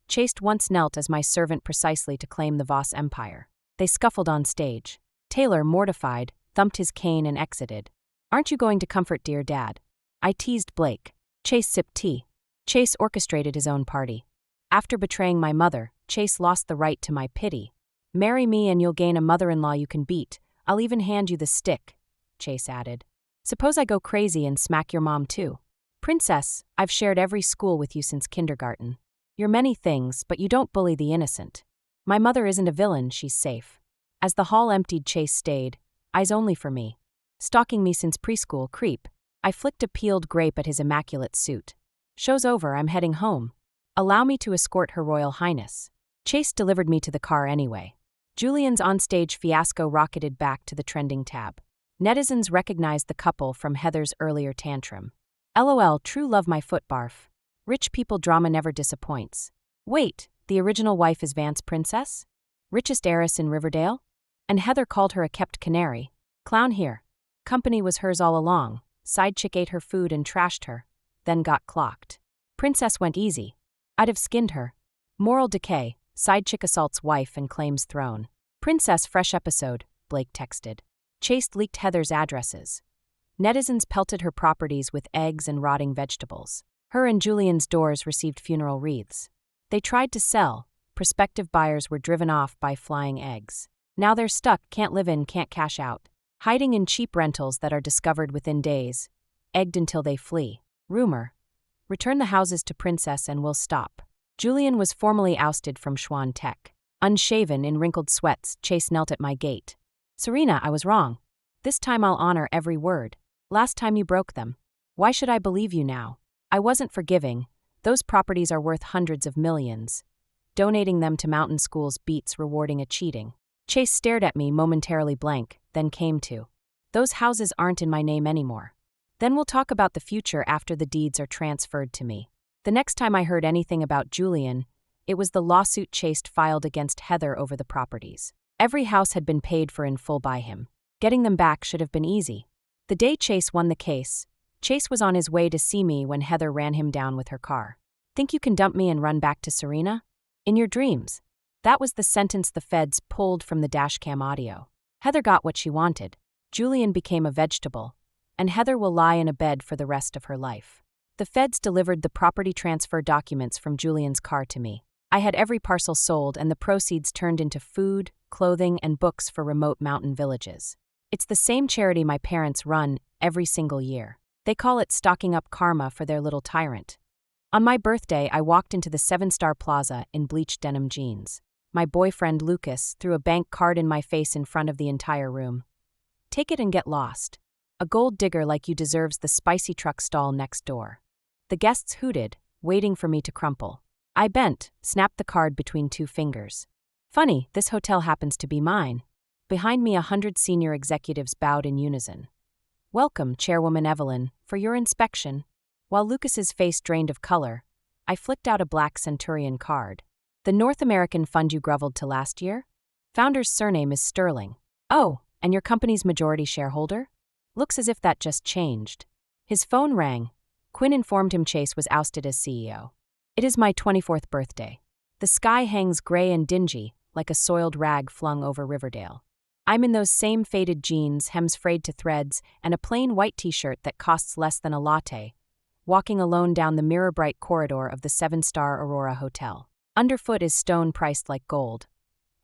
Chase once knelt as my servant precisely to claim the Voss empire. They scuffled on stage. Taylor, mortified, thumped his cane and exited. Aren't you going to comfort dear dad? I teased Blake. Chase sipped tea. Chase orchestrated his own party. After betraying my mother, Chase lost the right to my pity. Marry me and you'll gain a mother-in-law you can beat. I'll even hand you the stick, Chase added. Suppose I go crazy and smack your mom too. Princess, I've shared every school with you since kindergarten. You're many things, but you don't bully the innocent. My mother isn't a villain, she's safe. As the hall emptied, Chase stayed, eyes only for me. Stalking me since preschool, creep. I flicked a peeled grape at his immaculate suit. Show's over, I'm heading home. Allow me to escort Her Royal Highness. Chase delivered me to the car anyway. Julian's onstage fiasco rocketed back to the trending tab. Netizens recognized the couple from Heather's earlier tantrum. LOL, true love my foot barf. Rich people drama never disappoints. Wait, the original wife is Vance Princess? Richest heiress in Riverdale? And Heather called her a kept canary. Clown here. Company was hers all along. Side chick ate her food and trashed her, then got clocked. Princess went easy. I'd have skinned her. Moral decay. Side chick assaults wife and claims throne. Princess fresh episode, Blake texted. Chase leaked Heather's addresses. Netizens pelted her properties with eggs and rotting vegetables. Her and Julian's doors received funeral wreaths. They tried to sell. Prospective buyers were driven off by flying eggs. Now they're stuck, can't live in, can't cash out. Hiding in cheap rentals that are discovered within days. Egged until they flee. Rumor. Return the houses to Princess and we'll stop. Julian was formally ousted from Schwann Tech. Unshaven, in wrinkled sweats, Chase knelt at my gate. Serena, I was wrong. This time I'll honor every word. Last time you broke them. Why should I believe you now? I wasn't forgiving. Those properties are worth hundreds of millions. Donating them to mountain schools beats rewarding a cheating. Chase stared at me, momentarily blank, then came to. Those houses aren't in my name anymore. Then we'll talk about the future after the deeds are transferred to me. The next time I heard anything about Julian, it was the lawsuit Chase filed against Heather over the properties. Every house had been paid for in full by him. Getting them back should have been easy. The day Chase won the case, Chase was on his way to see me when Heather ran him down with her car. Think you can dump me and run back to Serena? In your dreams. That was the sentence the feds pulled from the dashcam audio. Heather got what she wanted. Julian became a vegetable, and Heather will lie in a bed for the rest of her life. The feds delivered the property transfer documents from Julian's car to me. I had every parcel sold and the proceeds turned into food, clothing, and books for remote mountain villages. It's the same charity my parents run every single year. They call it stocking up karma for their little tyrant. On my birthday, I walked into the 7-star plaza in bleached denim jeans. My boyfriend, Lucas, threw a bank card in my face in front of the entire room. Take it and get lost. A gold digger like you deserves the spicy truck stall next door. The guests hooted, waiting for me to crumple. I bent, snapped the card between 2 fingers. Funny, this hotel happens to be mine. Behind me 100 senior executives bowed in unison. Welcome, Chairwoman Evelyn, for your inspection. While Lucas's face drained of color, I flicked out a black Centurion card. The North American fund you groveled to last year? Founder's surname is Sterling. Oh, and your company's majority shareholder? Looks as if that just changed. His phone rang. Quinn informed him Chase was ousted as CEO. It is my 24th birthday. The sky hangs gray and dingy, like a soiled rag flung over Riverdale. I'm in those same faded jeans, hems frayed to threads, and a plain white t-shirt that costs less than a latte, walking alone down the mirror-bright corridor of the 7-star Aurora Hotel. Underfoot is stone priced like gold.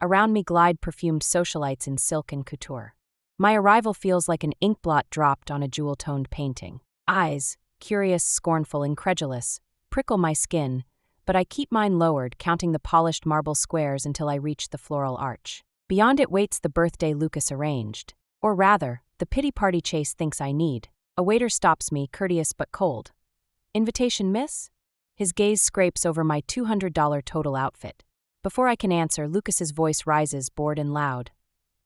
Around me glide perfumed socialites in silk and couture. My arrival feels like an inkblot dropped on a jewel-toned painting. Eyes, curious, scornful, incredulous, prickle my skin, but I keep mine lowered, counting the polished marble squares until I reach the floral arch. Beyond it waits the birthday Lucas arranged. Or rather, the pity party Chase thinks I need. A waiter stops me, courteous but cold. Invitation, miss? His gaze scrapes over my $200 total outfit. Before I can answer, Lucas's voice rises, bored and loud.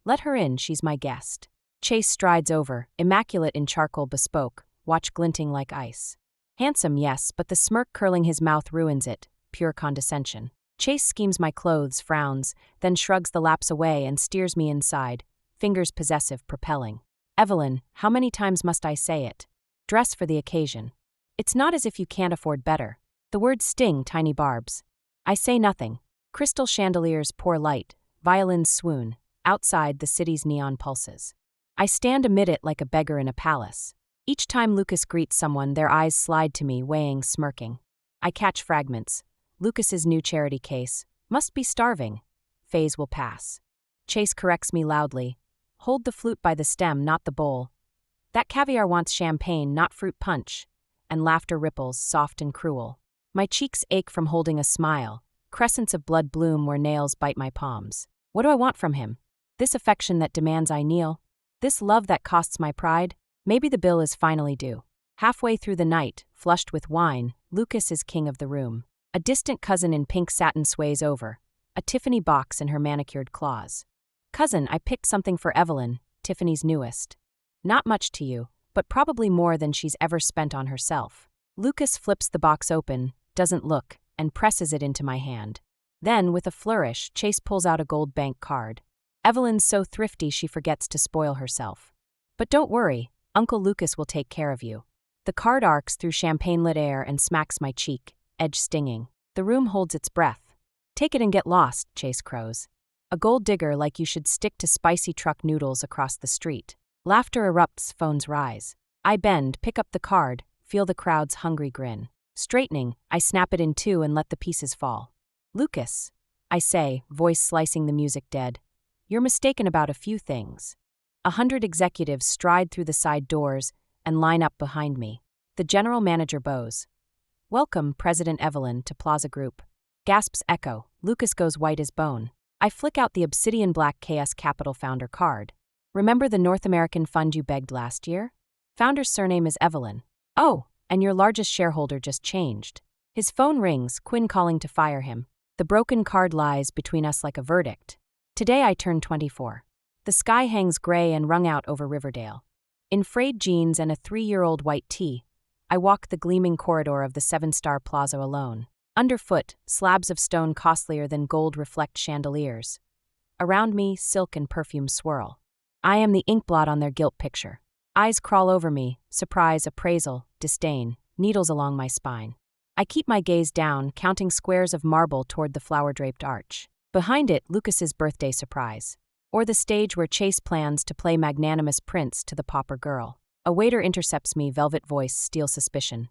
Let her in, she's my guest. Chase strides over, immaculate in charcoal bespoke, watch glinting like ice. Handsome, yes, but the smirk curling his mouth ruins it, pure condescension. Chase schemes my clothes, frowns, then shrugs the laps away and steers me inside, fingers possessive, propelling. Evelyn, how many times must I say it? Dress for the occasion. It's not as if you can't afford better. The words sting tiny barbs. I say nothing. Crystal chandeliers pour light, violins swoon. Outside, the city's neon pulses. I stand amid it like a beggar in a palace. Each time Lucas greets someone, their eyes slide to me, weighing, smirking. I catch fragments. Lucas's new charity case. Must be starving. Phase will pass. Chase corrects me loudly. Hold the flute by the stem, not the bowl. That caviar wants champagne, not fruit punch. And laughter ripples, soft and cruel. My cheeks ache from holding a smile. Crescents of blood bloom where nails bite my palms. What do I want from him? This affection that demands I kneel? This love that costs my pride? Maybe the bill is finally due. Halfway through the night, flushed with wine, Lucas is king of the room. A distant cousin in pink satin sways over, a Tiffany box in her manicured claws. Cousin, I picked something for Evelyn, Tiffany's newest. Not much to you, but probably more than she's ever spent on herself. Lucas flips the box open, doesn't look, and presses it into my hand. Then, with a flourish, Chase pulls out a gold bank card. Evelyn's so thrifty she forgets to spoil herself. But don't worry, Uncle Lucas will take care of you. The card arcs through champagne-lit air and smacks my cheek, edge stinging. The room holds its breath. Take it and get lost, Chase crows. A gold digger like you should stick to spicy truck noodles across the street. Laughter erupts, phones rise. I bend, pick up the card, feel the crowd's hungry grin. Straightening, I snap it in two and let the pieces fall. Lucas, I say, voice slicing the music dead. You're mistaken about a few things. 100 executives stride through the side doors and line up behind me. The general manager bows. Welcome, President Evelyn, to Plaza Group. Gasps echo. Lucas goes white as bone. I flick out the obsidian black KS Capital founder card. Remember the North American fund you begged last year? Founder's surname is Evelyn. Oh, and your largest shareholder just changed. His phone rings, Quinn calling to fire him. The broken card lies between us like a verdict. Today I turn 24. The sky hangs gray and wrung out over Riverdale. In frayed jeans and a 3-year-old white tee, I walk the gleaming corridor of the 7-star plaza alone. Underfoot, slabs of stone costlier than gold reflect chandeliers. Around me, silk and perfume swirl. I am the ink blot on their guilt picture. Eyes crawl over me, surprise, appraisal, disdain, needles along my spine. I keep my gaze down, counting squares of marble toward the flower-draped arch. Behind it, Lucas's birthday surprise. Or the stage where Chase plans to play magnanimous prince to the pauper girl. A waiter intercepts me, velvet voice, steel suspicion.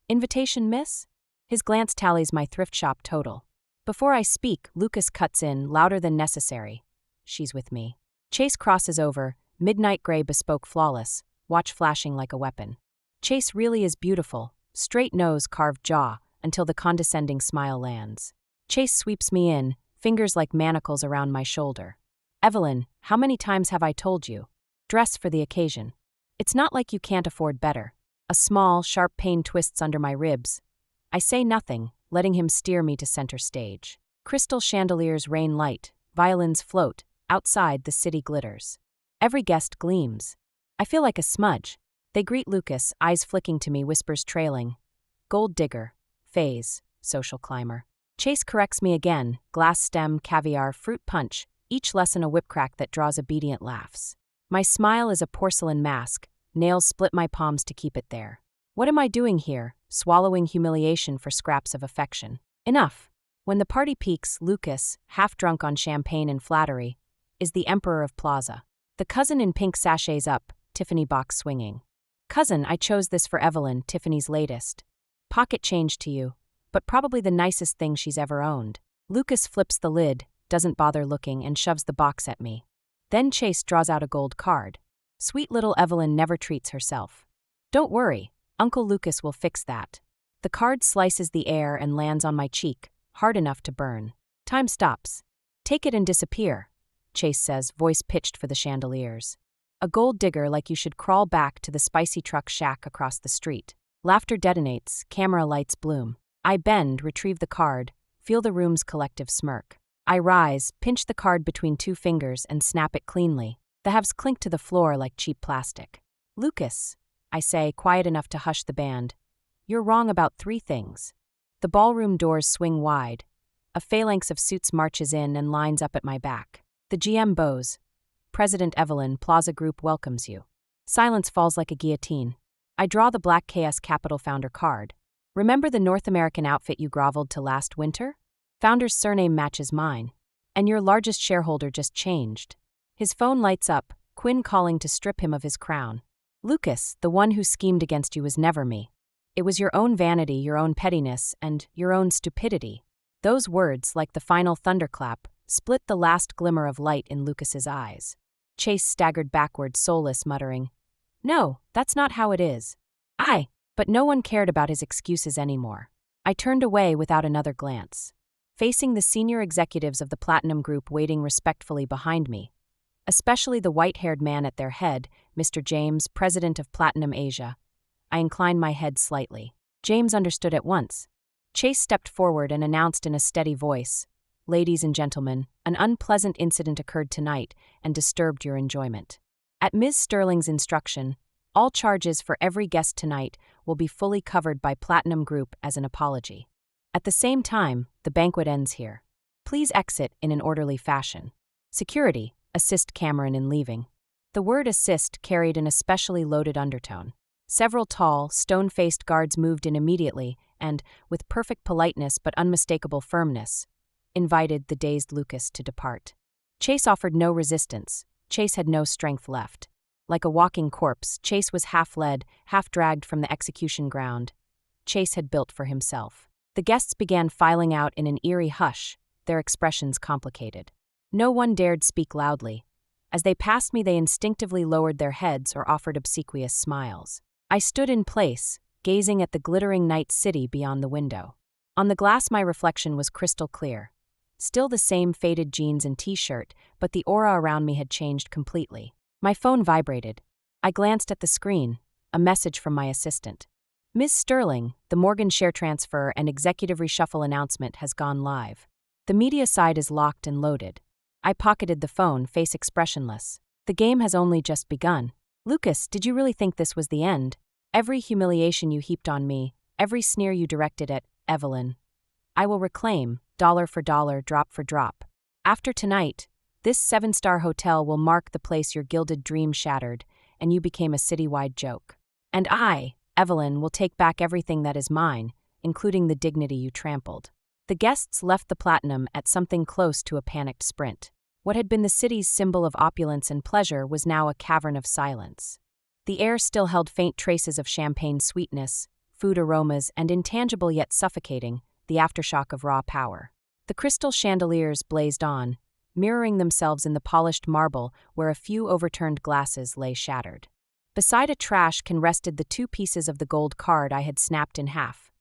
Invitation, miss? His glance tallies my thrift shop total. Before I speak, Lucas cuts in, louder than necessary. She's with me. Chase crosses over, midnight gray bespoke flawless, watch flashing like a weapon. Chase really is beautiful, straight nose, carved jaw, until the condescending smile lands. Chase sweeps me in, fingers like manacles around my shoulder. Evelyn, how many times have I told you? Dress for the occasion. It's not like you can't afford better. A small, sharp pain twists under my ribs. I say nothing, letting him steer me to center stage. Crystal chandeliers rain light, violins float, outside the city glitters. Every guest gleams. I feel like a smudge. They greet Lucas, eyes flicking to me, whispers trailing. Gold digger, phase, social climber. Chase corrects me again, glass stem, caviar, fruit punch, each lesson a whip crack that draws obedient laughs. My smile is a porcelain mask, nails split my palms to keep it there. What am I doing here, swallowing humiliation for scraps of affection? Enough. When the party peaks, Lucas, half drunk on champagne and flattery, is the emperor of Plaza. The cousin in pink sachets up, Tiffany box swinging. Cousin, I chose this for Evelyn, Tiffany's latest. Pocket change to you, but probably the nicest thing she's ever owned. Lucas flips the lid, doesn't bother looking, and shoves the box at me. Then Chase draws out a gold card. Sweet little Evelyn never treats herself. Don't worry, Uncle Lucas will fix that. The card slices the air and lands on my cheek, hard enough to burn. Time stops. Take it and disappear, Chase says, voice pitched for the chandeliers. A gold digger like you should crawl back to the spicy truck shack across the street. Laughter detonates, camera lights bloom. I bend, retrieve the card, feel the room's collective smirk. I rise, pinch the card between 2 fingers, and snap it cleanly. The halves clink to the floor like cheap plastic. Lucas, I say, quiet enough to hush the band. You're wrong about 3 things. The ballroom doors swing wide. A phalanx of suits marches in and lines up at my back. The GM bows. President Evelyn, Plaza Group welcomes you. Silence falls like a guillotine. I draw the black KS Capital founder card. Remember the North American outfit you groveled to last winter? Founder's surname matches mine. And your largest shareholder just changed. His phone lights up, Quinn calling to strip him of his crown. Lucas, the one who schemed against you was never me. It was your own vanity, your own pettiness, and your own stupidity. Those words, like the final thunderclap, split the last glimmer of light in Lucas's eyes. Chase staggered backward, soulless, muttering, "No, that's not how it is." But no one cared about his excuses anymore. I turned away without another glance, facing the senior executives of the Platinum Group waiting respectfully behind me, especially the white-haired man at their head, Mr. James, president of Platinum Asia. I inclined my head slightly. James understood at once. Chase stepped forward and announced in a steady voice, "Ladies and gentlemen, an unpleasant incident occurred tonight and disturbed your enjoyment. At Ms. Sterling's instruction, all charges for every guest tonight will be fully covered by Platinum Group as an apology. At the same time, the banquet ends here. Please exit in an orderly fashion. Security, assist Cameron in leaving." The word assist carried an especially loaded undertone. Several tall, stone-faced guards moved in immediately and, with perfect politeness but unmistakable firmness, invited the dazed Lucas to depart. Chase offered no resistance. Chase had no strength left. Like a walking corpse, Chase was half led, half dragged from the execution ground Chase had built for himself. The guests began filing out in an eerie hush, their expressions complicated. No one dared speak loudly. As they passed me, they instinctively lowered their heads or offered obsequious smiles. I stood in place, gazing at the glittering night city beyond the window. On the glass, my reflection was crystal clear. Still the same faded jeans and t-shirt, but the aura around me had changed completely. My phone vibrated. I glanced at the screen, a message from my assistant. "Ms. Sterling, the Morgan share transfer and executive reshuffle announcement has gone live. The media side is locked and loaded." I pocketed the phone, face expressionless. The game has only just begun. "Lucas, did you really think this was the end? Every humiliation you heaped on me, every sneer you directed at Evelyn, I will reclaim, dollar for dollar, drop for drop. After tonight, this 7-star hotel will mark the place your gilded dream shattered, and you became a citywide joke. And I, Evelyn, will take back everything that is mine, including the dignity you trampled." The guests left the Platinum at something close to a panicked sprint. What had been the city's symbol of opulence and pleasure was now a cavern of silence. The air still held faint traces of champagne sweetness, food aromas, and intangible yet suffocating, the aftershock of raw power. The crystal chandeliers blazed on, mirroring themselves in the polished marble where a few overturned glasses lay shattered. Beside a trash can rested the 2 pieces of the gold card I had snapped in half.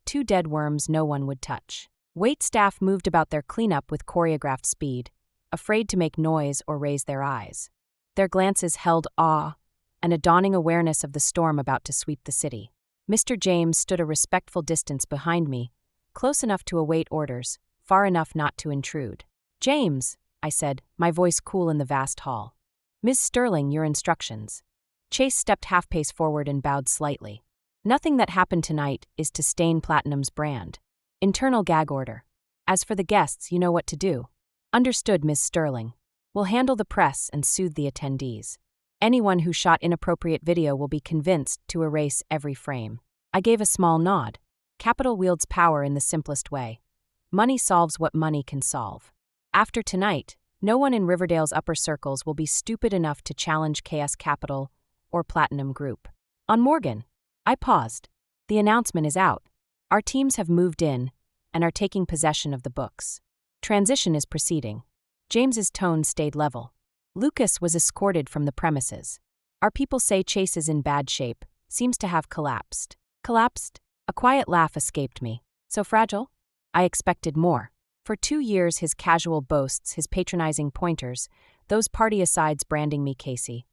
2 dead worms no one would touch. Wait staff moved about their cleanup with choreographed speed, afraid to make noise or raise their eyes. Their glances held awe and a dawning awareness of the storm about to sweep the city. Mr. James stood a respectful distance behind me, close enough to await orders, far enough not to intrude. "James," I said, my voice cool in the vast hall. "Ms. Sterling, your instructions." Chase stepped half-pace forward and bowed slightly. "Nothing that happened tonight is to stain Platinum's brand. Internal gag order. As for the guests, you know what to do." "Understood, Ms. Sterling. We'll handle the press and soothe the attendees. Anyone who shot inappropriate video will be convinced to erase every frame." I gave a small nod. Capital wields power in the simplest way. Money solves what money can solve. After tonight, no one in Riverdale's upper circles will be stupid enough to challenge KS Capital or Platinum Group. On Morgan, I paused. The announcement is out. Our teams have moved in and are taking possession of the books. Transition is proceeding. James's tone stayed level. Lucas was escorted from the premises. "Our people say Chase is in bad shape, seems to have collapsed." "Collapsed?" A quiet laugh escaped me. "So fragile?" I expected more. For 2 years, his casual boasts, his patronizing pointers, those party asides branding me Casey.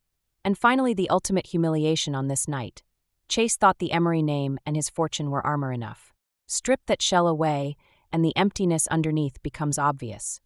And finally the ultimate humiliation on this night. Chase thought the Emery name and his fortune were armor enough. Strip that shell away, and the emptiness underneath becomes obvious.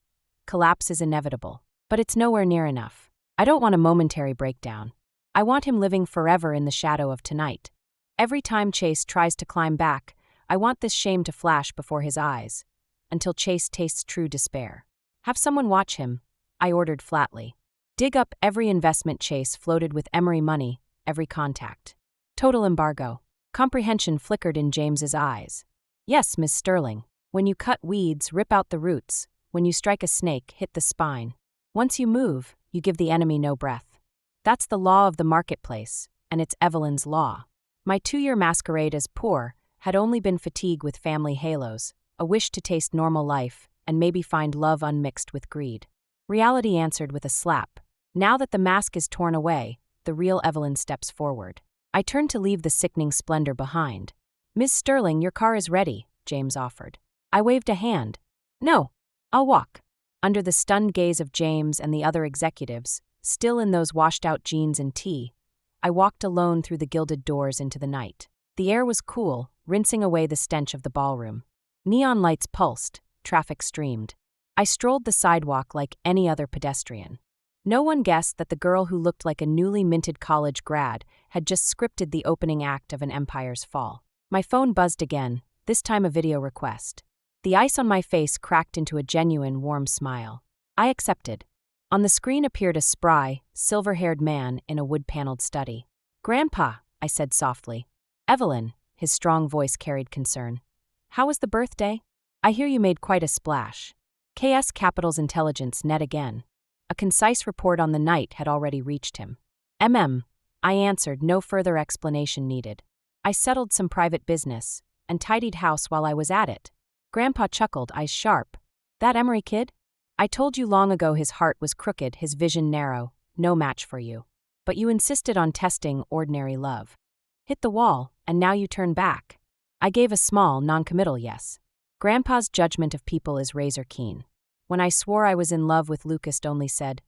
Collapse is inevitable, but it's nowhere near enough. I don't want a momentary breakdown. I want him living forever in the shadow of tonight. Every time Chase tries to climb back, I want this shame to flash before his eyes, until Chase tastes true despair. "Have someone watch him," I ordered flatly. "Dig up every investment Chase floated with Emery money, every contact." Total embargo. Comprehension flickered in James's eyes. "Yes, Miss Sterling. When you cut weeds, rip out the roots. When you strike a snake, hit the spine. Once you move, you give the enemy no breath. That's the law of the marketplace, and it's Evelyn's law." My 2-year masquerade as poor had only been fatigue with family halos, a wish to taste normal life, and maybe find love unmixed with greed. Reality answered with a slap. Now that the mask is torn away, the real Evelyn steps forward. I turned to leave the sickening splendor behind. "Miss Sterling, your car is ready," James offered. I waved a hand. "No, I'll walk." Under the stunned gaze of James and the other executives, still in those washed-out jeans and tee, I walked alone through the gilded doors into the night. The air was cool, rinsing away the stench of the ballroom. Neon lights pulsed, traffic streamed. I strolled the sidewalk like any other pedestrian. No one guessed that the girl who looked like a newly minted college grad had just scripted the opening act of an empire's fall. My phone buzzed again, this time a video request. The ice on my face cracked into a genuine, warm smile. I accepted. On the screen appeared a spry, silver-haired man in a wood-paneled study. "Grandpa," I said softly. "Evelyn," his strong voice carried concern. "How was the birthday? I hear you made quite a splash." KS Capital's intelligence net again. A concise report on the night had already reached him. I answered, no further explanation needed. "I settled some private business, and tidied house while I was at it." Grandpa chuckled, eyes sharp. "That Emery kid? I told you long ago his heart was crooked, his vision narrow, no match for you. But you insisted on testing ordinary love. Hit the wall, and now you turn back." I gave a small, non-committal yes. Grandpa's judgment of people is razor keen. When I swore I was in love with Lucas, only said,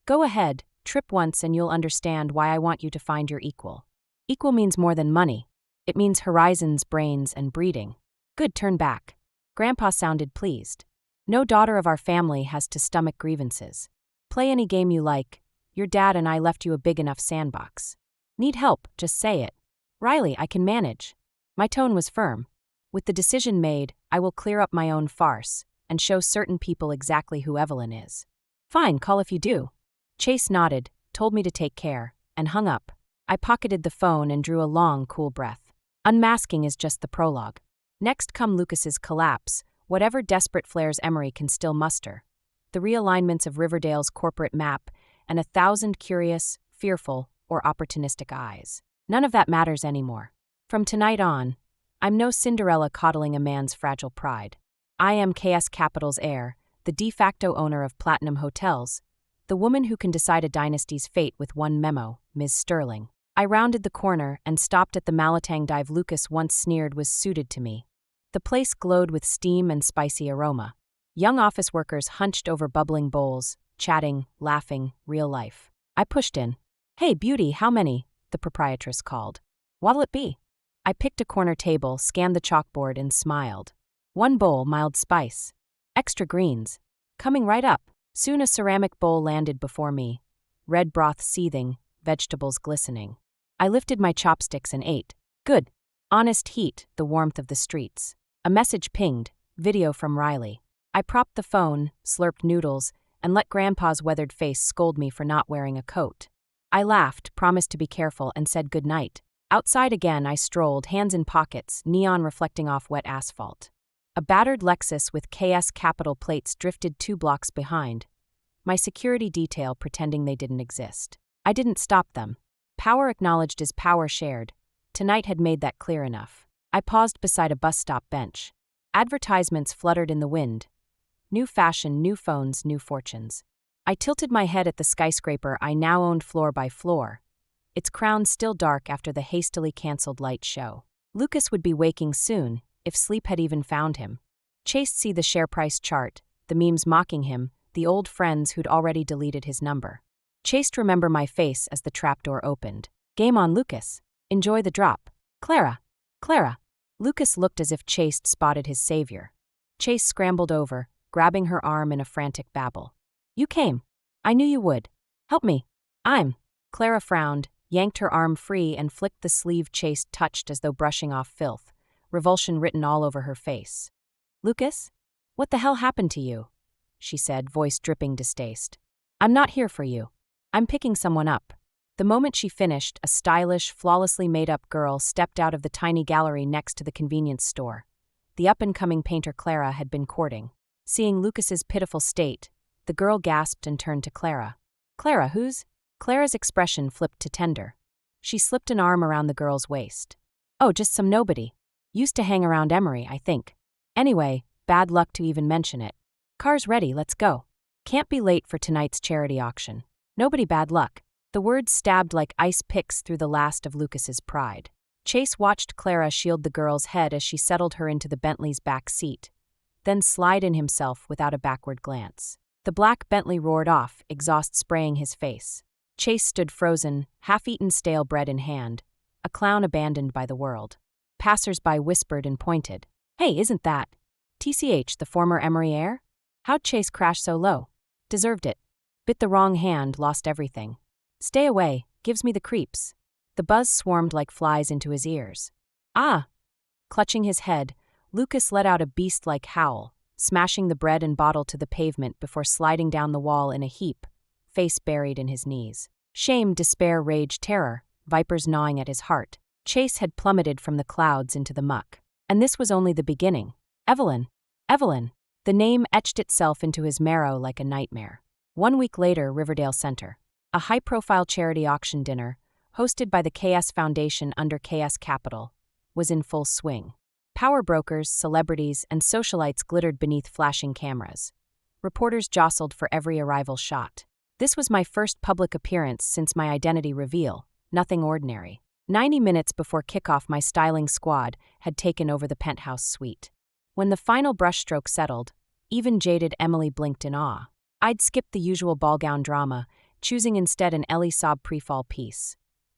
"Go ahead, trip once and you'll understand why I want you to find your equal." Equal means more than money. It means horizons, brains, and breeding. Good, turn back. Grandpa sounded pleased. "No daughter of our family has to stomach grievances. Play any game you like. Your dad and I left you a big enough sandbox. Need help, just say it. Riley, I can manage." My tone was firm. With the decision made, I will clear up my own farce and show certain people exactly who Evelyn is. "Fine, call if you do." Chase nodded, told me to take care, and hung up. I pocketed the phone and drew a long, cool breath. Unmasking is just the prologue. Next come Lucas's collapse, whatever desperate flares Emery can still muster, the realignments of Riverdale's corporate map, and 1,000 curious, fearful, or opportunistic eyes. None of that matters anymore. From tonight on, I'm no Cinderella coddling a man's fragile pride. I am KS Capital's heir, the de facto owner of Platinum Hotels, the woman who can decide a dynasty's fate with one memo, Ms. Sterling. I rounded the corner and stopped at the Malatang dive Lucas once sneered was suited to me. The place glowed with steam and spicy aroma. Young office workers hunched over bubbling bowls, chatting, laughing, real life. I pushed in. "Hey, beauty, how many?" the proprietress called. "What'll it be?" I picked a corner table, scanned the chalkboard, and smiled. "One bowl, mild spice. Extra greens. Coming right up." Soon a ceramic bowl landed before me. Red broth seething, vegetables glistening. I lifted my chopsticks and ate. Good. Honest heat, the warmth of the streets. A message pinged, video from Riley. I propped the phone, slurped noodles, and let Grandpa's weathered face scold me for not wearing a coat. I laughed, promised to be careful, and said goodnight. Outside again, I strolled, hands in pockets, neon reflecting off wet asphalt. A battered Lexus with KS Capital plates drifted 2 blocks behind, my security detail pretending they didn't exist. I didn't stop them. Power acknowledged is power shared. Tonight had made that clear enough. I paused beside a bus stop bench. Advertisements fluttered in the wind. New fashion, new phones, new fortunes. I tilted my head at the skyscraper I now owned floor by floor, its crown still dark after the hastily canceled light show. Lucas would be waking soon, if sleep had even found him. Chased see the share price chart, the memes mocking him, the old friends who'd already deleted his number. Chased remember my face as the trapdoor opened. "Game on, Lucas. Enjoy the drop. Clara. Clara." Lucas looked as if Chased spotted his savior. Chase scrambled over, grabbing her arm in a frantic babble. "You came. I knew you would. Help me. I'm." Clara frowned, yanked her arm free, and flicked the sleeve Chase touched as though brushing off filth, revulsion written all over her face. "Lucas? What the hell happened to you?" she said, voice dripping distaste. "I'm not here for you. I'm picking someone up." The moment she finished, a stylish, flawlessly made-up girl stepped out of the tiny gallery next to the convenience store. The up-and-coming painter Clara had been courting. Seeing Lucas's pitiful state, the girl gasped and turned to Clara. "Clara, who's?" Clara's expression flipped to tender. She slipped an arm around the girl's waist. "Oh, just some nobody. Used to hang around Emery, I think." Anyway, bad luck to even mention it. Car's ready, let's go. Can't be late for tonight's charity auction. Nobody bad luck. The words stabbed like ice picks through the last of Lucas's pride. Chase watched Clara shield the girl's head as she settled her into the Bentley's back seat, then slide in himself without a backward glance. The black Bentley roared off, exhaust spraying his face. Chase stood frozen, half-eaten stale bread in hand, a clown abandoned by the world. Passers-by whispered and pointed. Hey, isn't that TCH, the former Emory heir? How'd Chase crash so low? Deserved it. Bit the wrong hand, lost everything. Stay away, gives me the creeps. The buzz swarmed like flies into his ears. Ah! Clutching his head, Lucas let out a beast-like howl, smashing the bread and bottle to the pavement before sliding down the wall in a heap, face buried in his knees. Shame, despair, rage, terror, vipers gnawing at his heart. Chase had plummeted from the clouds into the muck. And this was only the beginning. Evelyn. Evelyn. The name etched itself into his marrow like a nightmare. 1 week later, Riverdale Center. A high-profile charity auction dinner, hosted by the KS Foundation under KS Capital, was in full swing. Power brokers, celebrities, and socialites glittered beneath flashing cameras. Reporters jostled for every arrival shot. This was my first public appearance since my identity reveal, nothing ordinary. 90 minutes before kickoff, my styling squad had taken over the penthouse suite. When the final brushstroke settled, even jaded Emily blinked in awe. I'd skipped the usual ball gown drama, choosing instead an Ellie Saab pre-fall piece.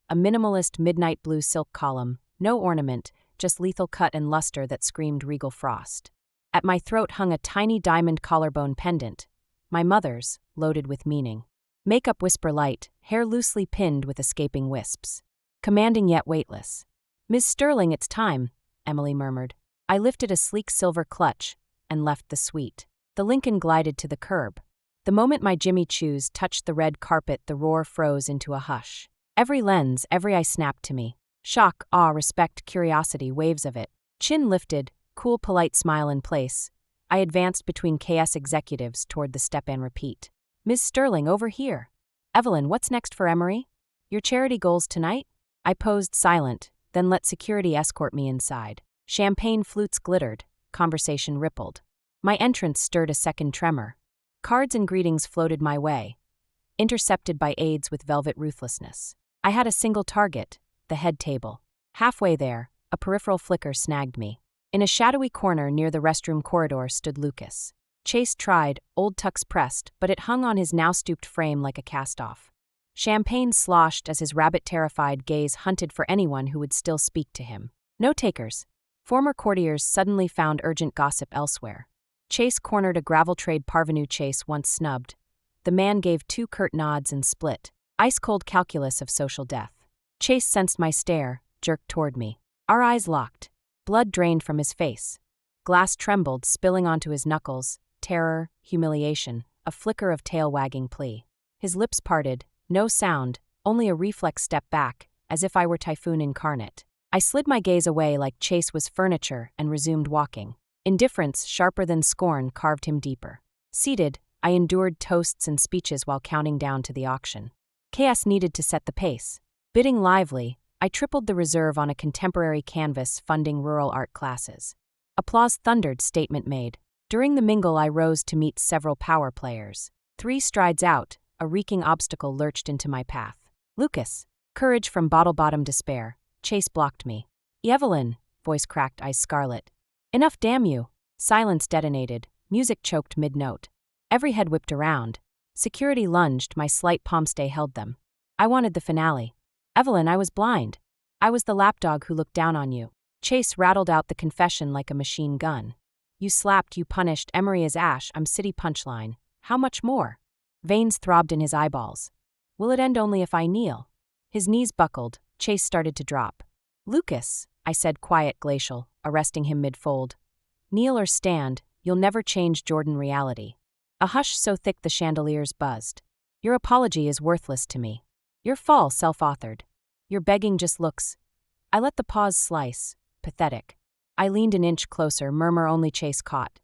A minimalist midnight blue silk column, no ornament, just lethal cut and luster that screamed regal frost. At my throat hung a tiny diamond collarbone pendant, my mother's, loaded with meaning. Makeup whisper light, hair loosely pinned with escaping wisps. Commanding yet weightless. "Ms. Sterling, it's time," Emily murmured. I lifted a sleek silver clutch and left the suite. The Lincoln glided to the curb. The moment my Jimmy Choos touched the red carpet, the roar froze into a hush. Every lens, every eye snapped to me. Shock, awe, respect, curiosity, waves of it. Chin lifted, cool, polite smile in place. I advanced between KS executives toward the step and repeat. "Ms. Sterling, over here." "Evelyn, what's next for Emory? Your charity goals tonight?" I posed silent, then let security escort me inside. Champagne flutes glittered, conversation rippled. My entrance stirred a second tremor. Cards and greetings floated my way, intercepted by aides with velvet ruthlessness. I had a single target, the head table. Halfway there, a peripheral flicker snagged me. In a shadowy corner near the restroom corridor stood Lucas. Chase tried, old tux pressed, but it hung on his now-stooped frame like a cast-off. Champagne sloshed as his rabbit-terrified gaze hunted for anyone who would still speak to him. No takers. Former courtiers suddenly found urgent gossip elsewhere. Chase cornered a gravel trade parvenu Chase once snubbed. The man gave 2 curt nods and split. Ice-cold calculus of social death. Chase sensed my stare, jerked toward me. Our eyes locked. Blood drained from his face. Glass trembled, spilling onto his knuckles. Terror, humiliation, a flicker of tail-wagging plea. His lips parted. No sound, only a reflex step back, as if I were Typhoon incarnate. I slid my gaze away like Chase was furniture and resumed walking. Indifference, sharper than scorn, carved him deeper. Seated, I endured toasts and speeches while counting down to the auction. Chaos needed to set the pace. Bidding lively, I tripled the reserve on a contemporary canvas funding rural art classes. Applause thundered, statement made. During the mingle, I rose to meet several power players. 3 strides out, a reeking obstacle lurched into my path. "Lucas." Courage from bottle-bottom despair. Chase blocked me. "Evelyn," voice cracked, eyes scarlet. "Enough, damn you." Silence detonated. Music choked mid-note. Every head whipped around. Security lunged, my slight palm-stay held them. I wanted the finale. "Evelyn, I was blind. I was the lapdog who looked down on you." Chase rattled out the confession like a machine gun. "You slapped, you punished, Emory is ash, I'm city punchline. How much more?" Veins throbbed in his eyeballs. "Will it end only if I kneel?" His knees buckled. Chase started to drop. "Lucas," I said, quiet, glacial, arresting him mid-fold. "Kneel or stand, you'll never change Jordan reality." A hush so thick the chandeliers buzzed. "Your apology is worthless to me. Your fall self-authored. Your begging just looks—" I let the pause slice. Pathetic. I leaned an inch closer, murmur only Chase caught.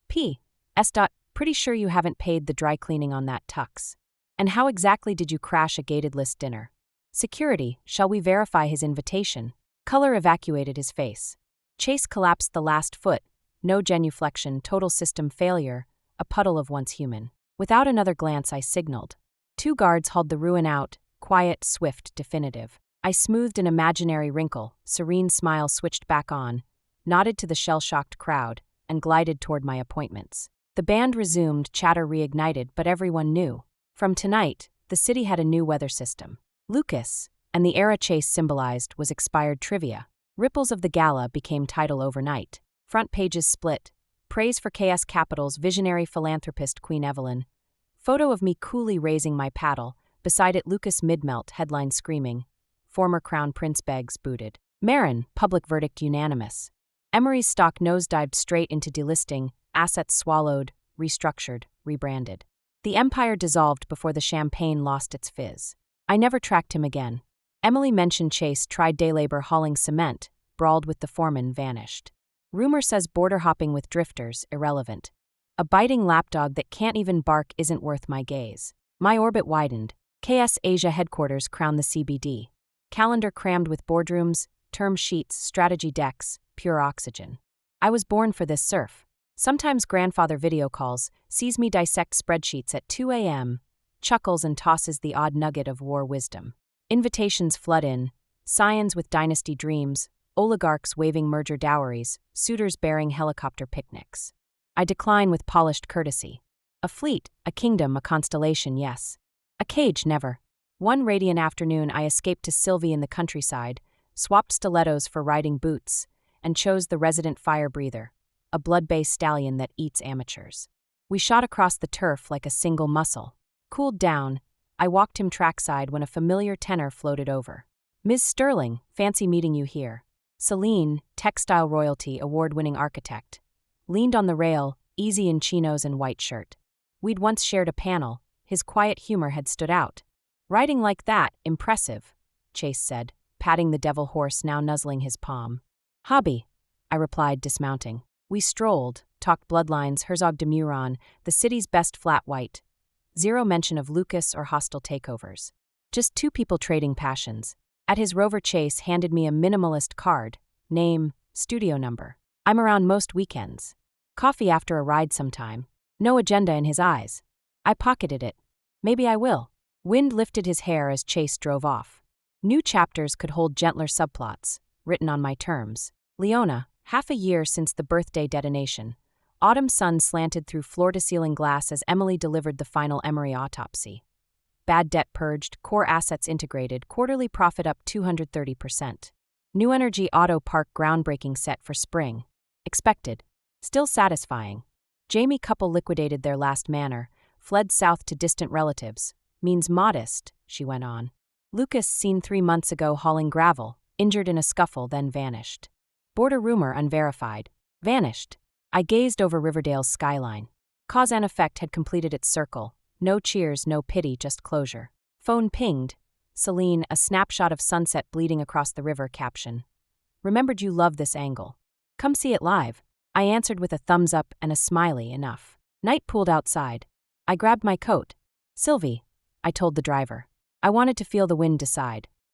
"P.S. Pretty sure you haven't paid the dry cleaning on that tux. And how exactly did you crash a gated list dinner?" "Security, shall we verify his invitation?" Color evacuated his face. Chase collapsed the last foot, No genuflection, total system failure, a puddle of once human. Without another glance, I signaled. 2 guards hauled the ruin out, quiet, swift, definitive. I smoothed an imaginary wrinkle, serene smile switched back on, nodded to the shell-shocked crowd, and glided toward my appointments. The band resumed, chatter reignited, but everyone knew. From tonight, the city had a new weather system. Lucas, and the era Chase symbolized, was expired trivia. Ripples of the gala became title overnight. Front pages split. Praise for KS Capital's visionary philanthropist Queen Evelyn. Photo of me coolly raising my paddle, beside it Lucas midmelt, headline screaming. Former Crown Prince begs booted. Marin, public verdict unanimous. Emery's stock nosedived straight into delisting, assets swallowed, restructured, rebranded. The empire dissolved before the champagne lost its fizz. I never tracked him again. Emily mentioned Chase tried day labor hauling cement, brawled with the foreman, vanished. Rumor says border hopping with drifters, irrelevant. A biting lapdog that can't even bark isn't worth my gaze. My orbit widened. KS Asia headquarters crowned the CBD. Calendar crammed with boardrooms, term sheets, strategy decks, pure oxygen. I was born for this surf. Sometimes grandfather video calls, sees me dissect spreadsheets at 2 a.m., chuckles and tosses the odd nugget of war wisdom. Invitations flood in, scions with dynasty dreams, oligarchs waving merger dowries, suitors bearing helicopter picnics. I decline with polished courtesy. A fleet, a kingdom, a constellation, yes. A cage, never. One radiant afternoon I escaped to Sylvie in the countryside, swapped stilettos for riding boots, and chose the resident fire breather, a blood-based stallion that eats amateurs. We shot across the turf like a single muscle. Cooled down, I walked him trackside when a familiar tenor floated over. Ms. Sterling, fancy meeting you here. Celine, textile royalty, award-winning architect. Leaned on the rail, easy in chinos and white shirt. We'd once shared a panel, his quiet humor had stood out. Writing like that, impressive, Chase said, patting the devil horse now nuzzling his palm. Hobby, I replied, dismounting. We strolled, talked bloodlines, Herzog de Meuron, the city's best flat white. Zero mention of Lucas or hostile takeovers. Just 2 people trading passions. At his Rover Chase handed me a minimalist card, name, studio number. I'm around most weekends. Coffee after a ride sometime. No agenda in his eyes. I pocketed it. Maybe I will. Wind lifted his hair as Chase drove off. New chapters could hold gentler subplots, written on my terms. Leona, half a year since the birthday detonation. Autumn sun slanted through floor-to-ceiling glass as Emily delivered the final Emery autopsy. Bad debt purged, core assets integrated, quarterly profit up 230%. New Energy Auto Park groundbreaking set for spring. Expected. Still satisfying. Jamie couple liquidated their last manor, fled south to distant relatives. Means modest, she went on. Lucas seen 3 months ago hauling gravel, injured in a scuffle, then vanished. Border rumor unverified. Vanished. I gazed over Riverdale's skyline. Cause and effect had completed its circle. No cheers, no pity, just closure. Phone pinged. Celine, a snapshot of sunset bleeding across the river, caption. Remembered you love this angle. Come see it live. I answered with a thumbs up and a smiley, enough. Night pooled outside. I grabbed my coat. Sylvie, I told the driver. I wanted to feel the wind decide.